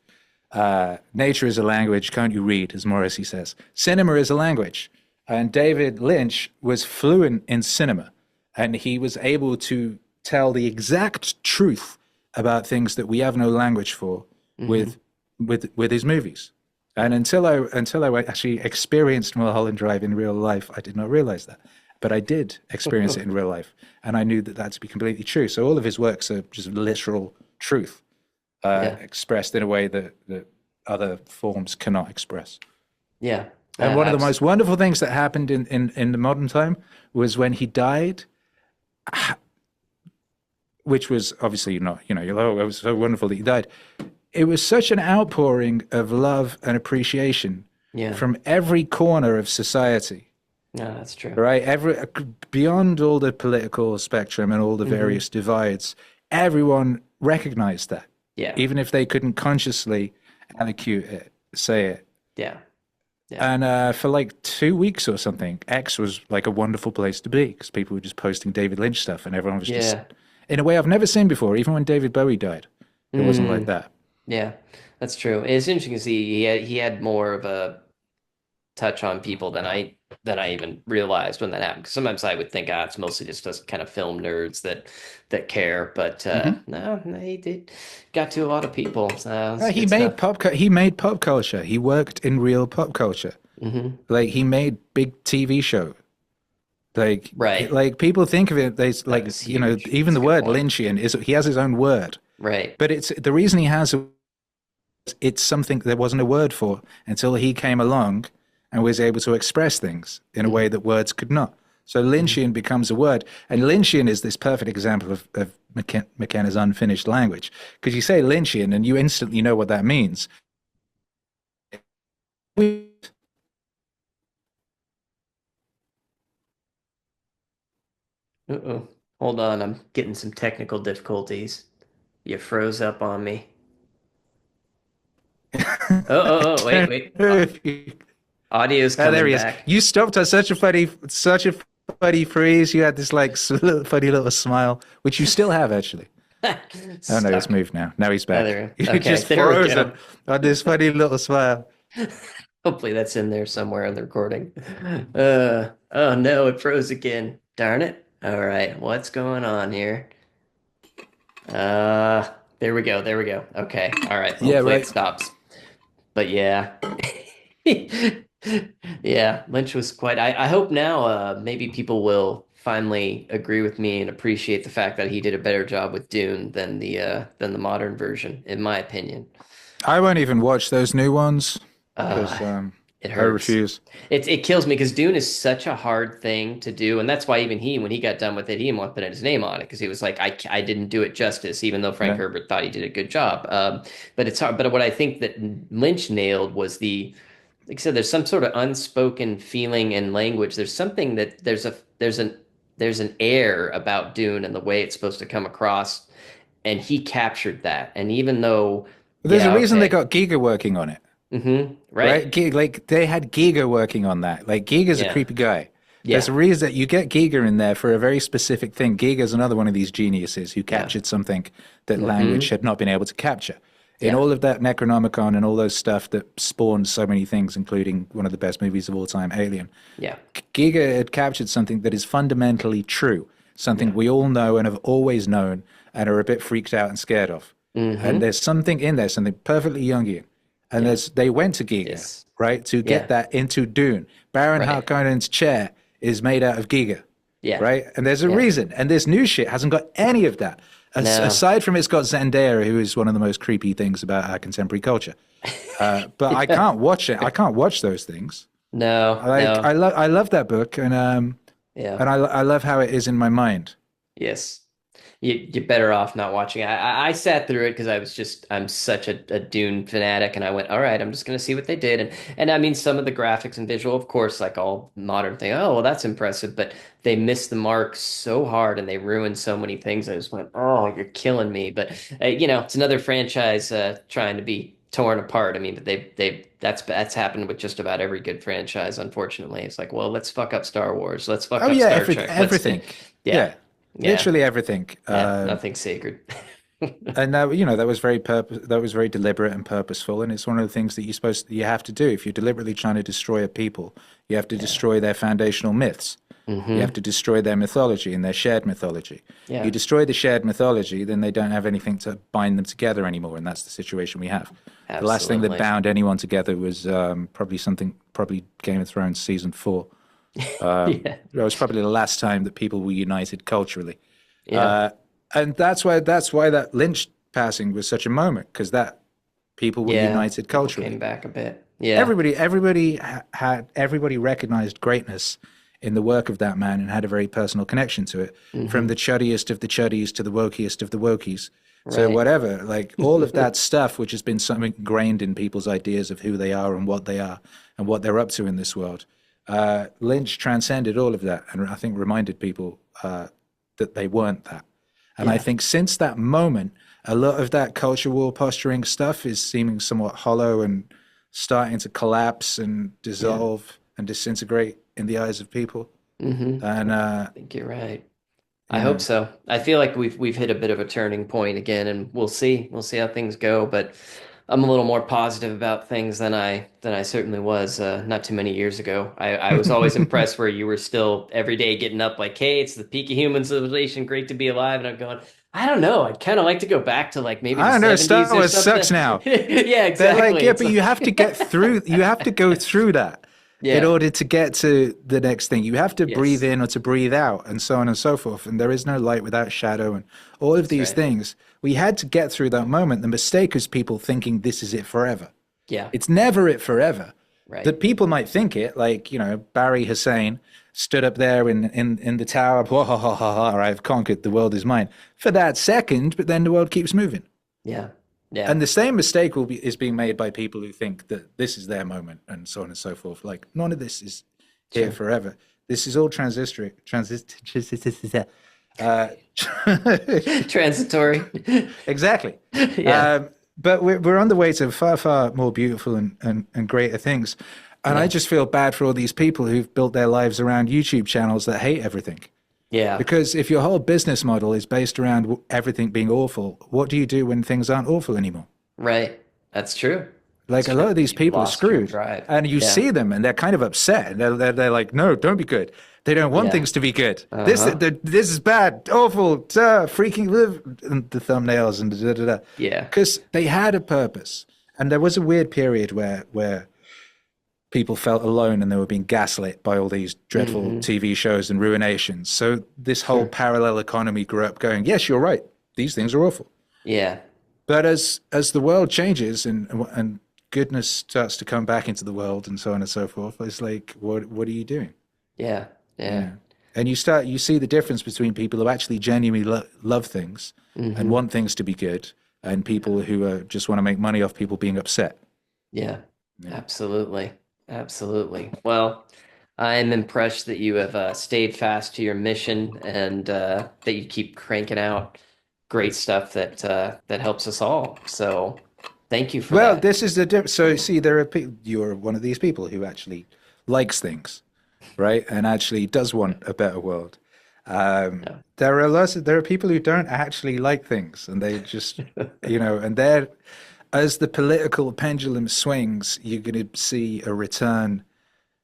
Nature is a language. Can't you read, as Morrissey says? Cinema is a language. And David Lynch was fluent in cinema, and he was able to tell the exact truth about things that we have no language for Hmm. with his movies. And until I actually experienced Mulholland Drive in real life, I did not realize that. But I did experience it in real life, and I knew that to be completely true. So all of his works are just literal truth, Yeah. expressed in a way that other forms cannot express. Yeah. And one of the most Absolutely. wonderful things that happened in the modern time was when he died, which was obviously not, you're like, oh, it was so wonderful that he died. It was such an outpouring of love and appreciation Yeah. from every corner of society, No, that's true. right? Beyond all the political spectrum and all the Hmm. various divides, everyone recognized that, Yeah. even if they couldn't consciously allocute it, say it. Yeah. Yeah. And for like 2 weeks or something, X was like a wonderful place to be because people were just posting David Lynch stuff, and everyone was just Yeah. in a way I've never seen before. Even when David Bowie died, it wasn't like Mm. that. Yeah. That's true. It's interesting to see he had more of a touch on people than I even realized when that happened. 'Cause sometimes I would think, it's mostly just us kind of film nerds that care, but Hmm. no, he did got to a lot of people. So it's He good made stuff. he made pop culture. He worked in real pop culture. Hmm. Like he made big TV show. Right. Like people think of it. They That like was huge. even That's the a good word point. Lynchian is he has his own word, Right. but it's the reason he has it's something there wasn't a word for until he came along and was able to express things in a Hmm. way that words could not. So Hmm. Lynchian becomes a word, and Lynchian is this perfect example of McKenna's unfinished language because you say Lynchian and you instantly know what that means. Uh-oh. Hold on, I'm getting some technical difficulties. You froze up on me. Oh, wait. Audio's There coming he is. back. You stopped at such a funny freeze. You had this like funny little smile, which you still have actually. Oh no, it's Stuck. moved now. Now he's Oh, back. there. You Okay, just there we frozen go. on this funny little smile. Hopefully that's in there somewhere in the recording. Oh no, it froze again. Darn it. All right, what's going on here? There we go. There we go. Okay. All right. Yeah, Hopefully it right. stops. But yeah. Yeah, Lynch was quite. I hope now maybe people will finally agree with me and appreciate the fact that he did a better job with Dune than the modern version, in my opinion. I won't even watch those new ones because Uh, it I hurts. refuse. It kills me because Dune is such a hard thing to do, and that's why even when he got done with it, he didn't want to put his name on it because he was like, I didn't do it justice, even though Frank Yeah. Herbert thought he did a good job. But it's hard. But what I think that Lynch nailed was like I said, there's some sort of unspoken feeling and language. There's something that there's an air about Dune and the way it's supposed to come across, and he captured that. And even though, But there's a yeah, reason they okay, got Giga working on it, right? right, Like they had Giga working on that. Like Giga's a yeah, creepy guy. There's yeah, a reason that you get Giga in there for a very specific thing. Giga's another one of these geniuses who yeah, captured something that language had not been able to capture. In yeah, all of that Necronomicon and all those stuff that spawned so many things, including one of the best movies of all time, Alien, yeah, Giga had captured something that is fundamentally true, something we all know and have always known and are a bit freaked out and scared of. And there's something in there, something perfectly Jungian. And they went to Giga, yes, right, to yeah, get that into Dune. Baron right, Harkonnen's chair is made out of Giga, yeah, right? And there's a yeah, reason. And this new shit hasn't got any of that. no, Aside from it's got Zendaya, who is one of the most creepy things about our contemporary culture. But I can't watch it. I can't watch those things. no, no, I love that book, and yeah. I love how it is in my mind. Yes. You're better off not watching it. I sat through it because I'm such a Dune fanatic, and I went, all right, I'm just going to see what they did. And I mean, some of the graphics and visual, of course, like all modern thing, oh, well, that's impressive, but they missed the mark so hard and they ruined so many things. I just went, oh, you're killing me. But, it's another franchise trying to be torn apart. I mean, but that's happened with just about every good franchise, unfortunately. It's like, well, let's fuck up Star Wars. Let's fuck Oh up yeah, Star Trek. everything. Yeah. Yeah, Yeah. literally everything. Yeah, nothing sacred. And that was that was very deliberate and purposeful, and it's one of the things that you have to do if you're deliberately trying to destroy a people. You have to destroy their foundational myths. You have to destroy their mythology and their shared mythology. Yeah, You destroy the shared mythology, then they don't have anything to bind them together anymore, and that's the situation we have. The last thing that absolutely. bound anyone together was probably Game of Thrones season 4. Yeah, That was probably the last time that people were united culturally. yeah. And that's why that Lynch passing was such a moment, because that people were Yeah. united People culturally. came back a bit. Yeah, Everybody recognized greatness in the work of that man and had a very personal connection to it, from the chuddiest of the chuddies to the wokiest of the wokies. So right. whatever, like all of that stuff, which has been something ingrained in people's ideas of who they are and what they're up to in this world. Lynch transcended all of that, and I think reminded people that they weren't that. And I think since that moment, a lot of that culture war posturing stuff is seeming somewhat hollow and starting to collapse and dissolve and disintegrate in the eyes of people. And I think you're right. I hope so. I feel like we've hit a bit of a turning point again, and we'll see. We'll see how things go. But I'm a little more positive about things than I certainly was not too many years ago. I was always impressed where you were still every day getting up like, hey, it's the peak of human civilization, great to be alive. And I'm going, I don't know. I'd kind of like to go back to like maybe the I don't know, 70s Star or Wars something. sucks now. Yeah, exactly. they're like, yeah, It's but you have to get through, you have to go through that in Yeah. order to get to the next thing. You have to Yes. breathe in or to breathe out, and so on and so forth. And there is no light without shadow, and all of these right. things. We had to get through that moment. The mistake is people thinking this is it forever. Yeah. It's never it forever. Right. That people might think it, like, Barry Hussein stood up there in the tower, "Wah, ha, ha, ha, ha, I've conquered, the world is mine," for that second, but then the world keeps moving. Yeah. Yeah. And the same mistake is being made by people who think that this is their moment and so on and so forth. Like, none of this is here forever. This is all transitory. Transitory. Exactly. Yeah. But we're on the way to far, far more beautiful and greater things. And I just feel bad for all these people who've built their lives around YouTube channels that hate everything. Yeah. Because if your whole business model is based around everything being awful, what do you do when things aren't awful anymore? Right. That's true. Like, a lot of these people are lost your screwed, drive. and you Yeah. see them, and they're kind of upset. They're like, "No, don't be good." They don't want Yeah. things to be good. Uh-huh. This is bad, awful, freaking live. And the thumbnails and da da da. Yeah. Because they had a purpose, and there was a weird period where people felt alone and they were being gaslit by all these dreadful Hmm. TV shows and ruinations. So this whole Sure. parallel economy grew up going, yes, you're right. These things are awful. Yeah. But as the world changes and goodness starts to come back into the world and so on and so forth, it's like, what are you doing? Yeah. Yeah. Yeah. And you see the difference between people who actually genuinely love things and Hmm. want things to be good and people who just want to make money off people being upset. Yeah. Yeah. Absolutely. Absolutely. Well, I am impressed that you have stayed fast to your mission and that you keep cranking out great stuff that helps us all. So, thank you for Well, that. this is the difference. So, see, there are you're one of these people who actually likes things, right? And actually does want a better world. Yeah. There are people who don't actually like things and they just, and they're, as the political pendulum swings, you're going to see a return.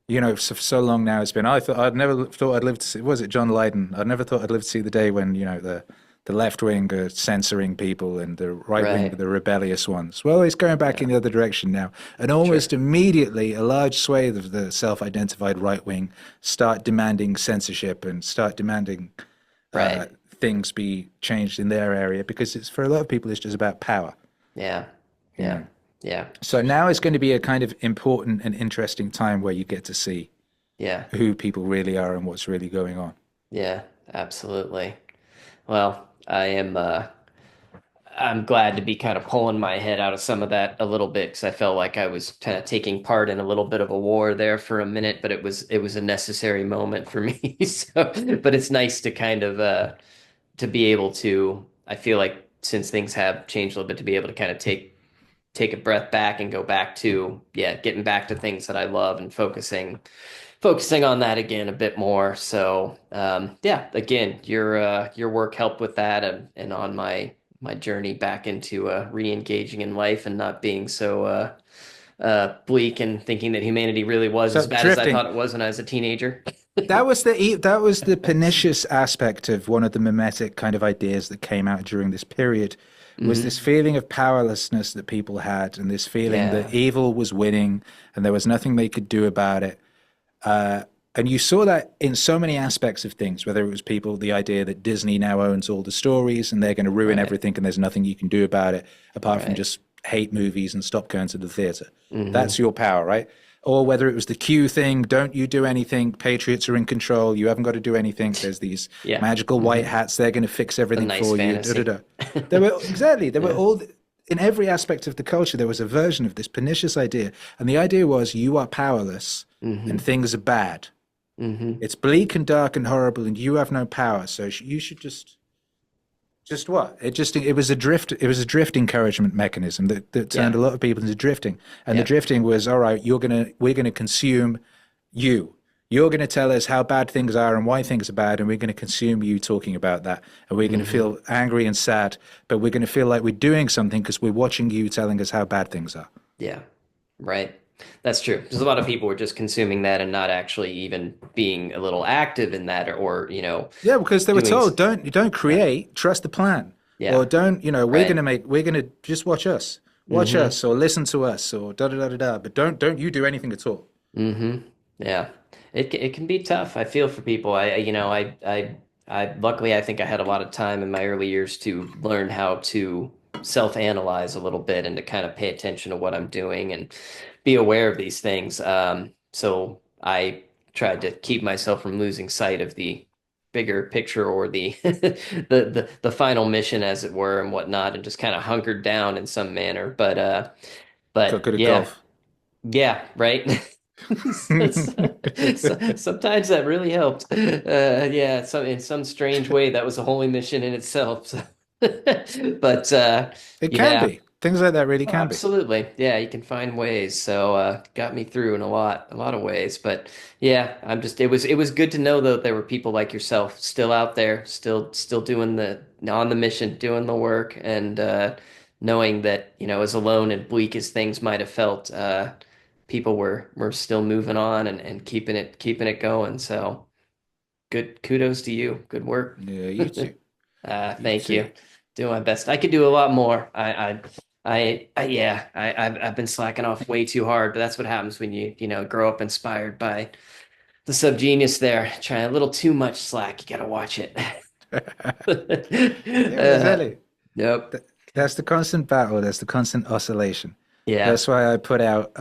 For so long now it's been. I'd never thought I'd live to see. Was it John Lydon? I'd never thought I'd live to see the day when the left wing are censoring people and the right wing are Right. the rebellious ones. Well, it's going back in Yeah. the other direction now, and Sure. almost immediately a large swathe of the self-identified right wing start demanding censorship and start demanding uh, Right. things be changed in their area because it's for a lot of people it's just about power. Yeah. You Yeah. know. Yeah. So now it's going to be a kind of important and interesting time where you get to see Yeah. who people really are and what's really going on. Yeah. Absolutely. Well, I'm glad to be kind of pulling my head out of some of that a little bit because I felt like I was kind of taking part in a little bit of a war there for a minute, but it was a necessary moment for me. So, but it's nice to kind of to be able to, I feel like since things have changed a little bit, to be able to kind of take a breath back and go back to, yeah, getting back to things that I love and focusing on that again a bit more. So yeah, again, your work helped with that and on my journey back into re-engaging in life and not being so bleak and thinking that humanity really was So as bad as I drifting. thought it was when I was a teenager. That was the pernicious aspect of one of the mimetic kind of ideas that came out during this period was Hmm. this feeling of powerlessness that people had and this feeling that Yeah. evil was winning and there was nothing they could do about it. And you saw that in so many aspects of things, whether it was people, the idea that Disney now owns all the stories and they're going to ruin Right. everything and there's nothing you can do about it apart from Right. just hate movies and stop going to the theater. Hmm. That's your power, right? Or whether it was the Q thing, don't you do anything, patriots are in control, you haven't got to do anything. There's these Yeah. magical white Hmm. hats, they're going to fix The everything nice for you. Da, da, fantasy. da. There were Yeah. all in every aspect of the culture, there was a version of this pernicious idea. And the idea was you are powerless and Hmm. things are bad. Hmm. It's bleak and dark and horrible, and you have no power. So you should just what? It was a drift. It was a drift encouragement mechanism that turned Yeah. a lot of people into drifting. And the Yeah. drifting was all right. We're gonna consume you. You're gonna tell us how bad things are and why things are bad, and we're gonna consume you talking about that. And we're gonna Hmm. feel angry and sad, but we're gonna feel like we're doing something because we're watching you telling us how bad things are. Yeah. Right. That's true. There's a lot of people who are just consuming that and not actually even being a little active in that or Yeah, because they were doing told, don't yeah. create, trust the plan. Or Yeah. don't, Right. we're gonna just watch Hmm. us or listen to us or da da da da da. But don't you do anything at all. Hmm. Yeah. It can be tough. I feel for people. I luckily I think I had a lot of time in my early years to learn how to self-analyze a little bit and to kind of pay attention to what I'm doing and be aware of these things. So I tried to keep myself from losing sight of the bigger picture or the the final mission, as it were, and whatnot, and just kind of hunkered down in some manner. Got But good at yeah, golf. yeah, right. Sometimes that really helped. Yeah, in some strange way, that was a holy mission in itself. So, but It can yeah. be. Things like that really Oh, can be. absolutely. Yeah, you can find ways. So got me through in a lot of ways. But yeah, it was good to know though there were people like yourself still out there, still doing the on the mission, doing the work, and knowing that, as alone and bleak as things might have felt, people were still moving on and keeping it going. So good kudos to you. Good work. Yeah, you too. You Thank too. you. Do my best. I could do a lot more. I I've been slacking off way too hard, but that's what happens when you know, grow up inspired by the subgenius there. Trying a little too much slack. You gotta watch it. Yeah, exactly. Yep. That's the constant battle. That's the constant oscillation. Yeah. That's why I put out.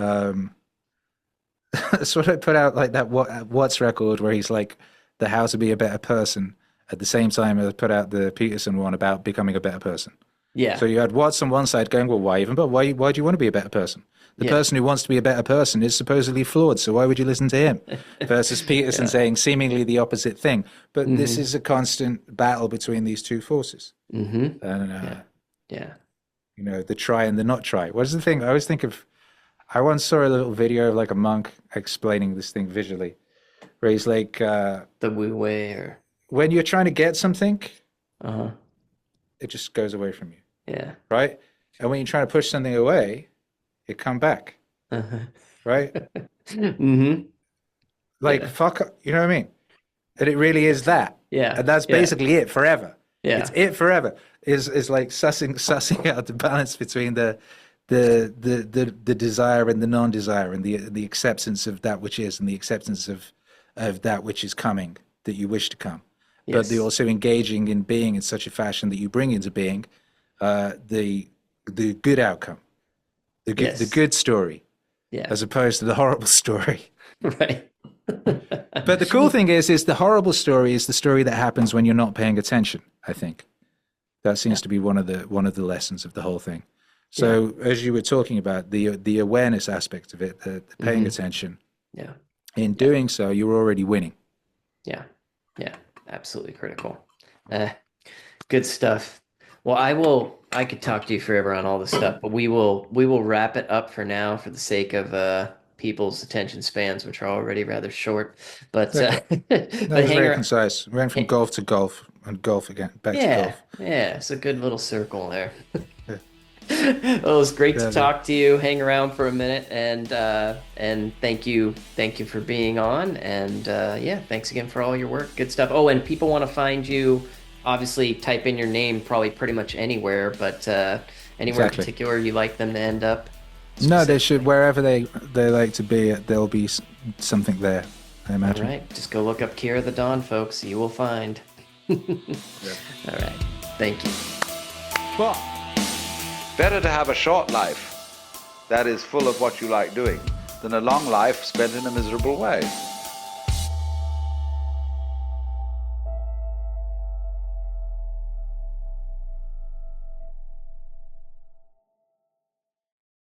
That's what I put out, like that Watts record where he's like the how to be a better person. At the same time, I put out the Peterson one about becoming a better person. Yeah. So you had Watts on one side going, well, why even? But why do you want to be a better person? The person who wants to be a better person is supposedly flawed, so why would you listen to him? Versus Peterson saying seemingly the opposite thing. But this is a constant battle between these two forces. Mm-hmm. And, Yeah. you know, the try and the not try. What is the thing? I always think of, I once saw a little video of like a monk explaining this thing visually, where he's like, The Wu Wei or when you're trying to get something, uh-huh. it just goes away from you, Yeah. right? And when you're trying to push something away, it come back, Uh-huh. right? Mm-hmm. Like, fuck, you know what I mean? And it really is that. Yeah. And that's basically it forever. Yeah. It's it forever. Is like sussing out the balance between the desire and the non-desire, and the acceptance of that which is and the acceptance of that which is coming, that you wish to come. Yes. But the also engaging in being in such a fashion that you bring into being the good outcome, the good story, as opposed to the horrible story. Right. But the cool thing is the horrible story is the story that happens when you're not paying attention. I think that seems to be one of the lessons of the whole thing. So as you were talking about the awareness aspect of it, the paying attention. Yeah. In doing so, you're already winning. Yeah. Yeah. Absolutely critical. Good stuff. Well, I could talk to you forever on all this stuff, but we will wrap it up for now for the sake of people's attention spans, which are already rather short. But That was very concise. We went from golf to golf and golf again, back to golf. Yeah, it's a good little circle there. Well, it was great to talk to you. Hang around for a minute, and thank you for being on. And thanks again for all your work. Good stuff. Oh, and people want to find you. Obviously, type in your name probably pretty much anywhere, but anywhere in particular you like them to end up. No, they should, wherever they like to be. There'll be something there, I imagine. All right, just go look up Akira the Don, folks. You will find. All right, thank you. Well, better to have a short life that is full of what you like doing than a long life spent in a miserable way.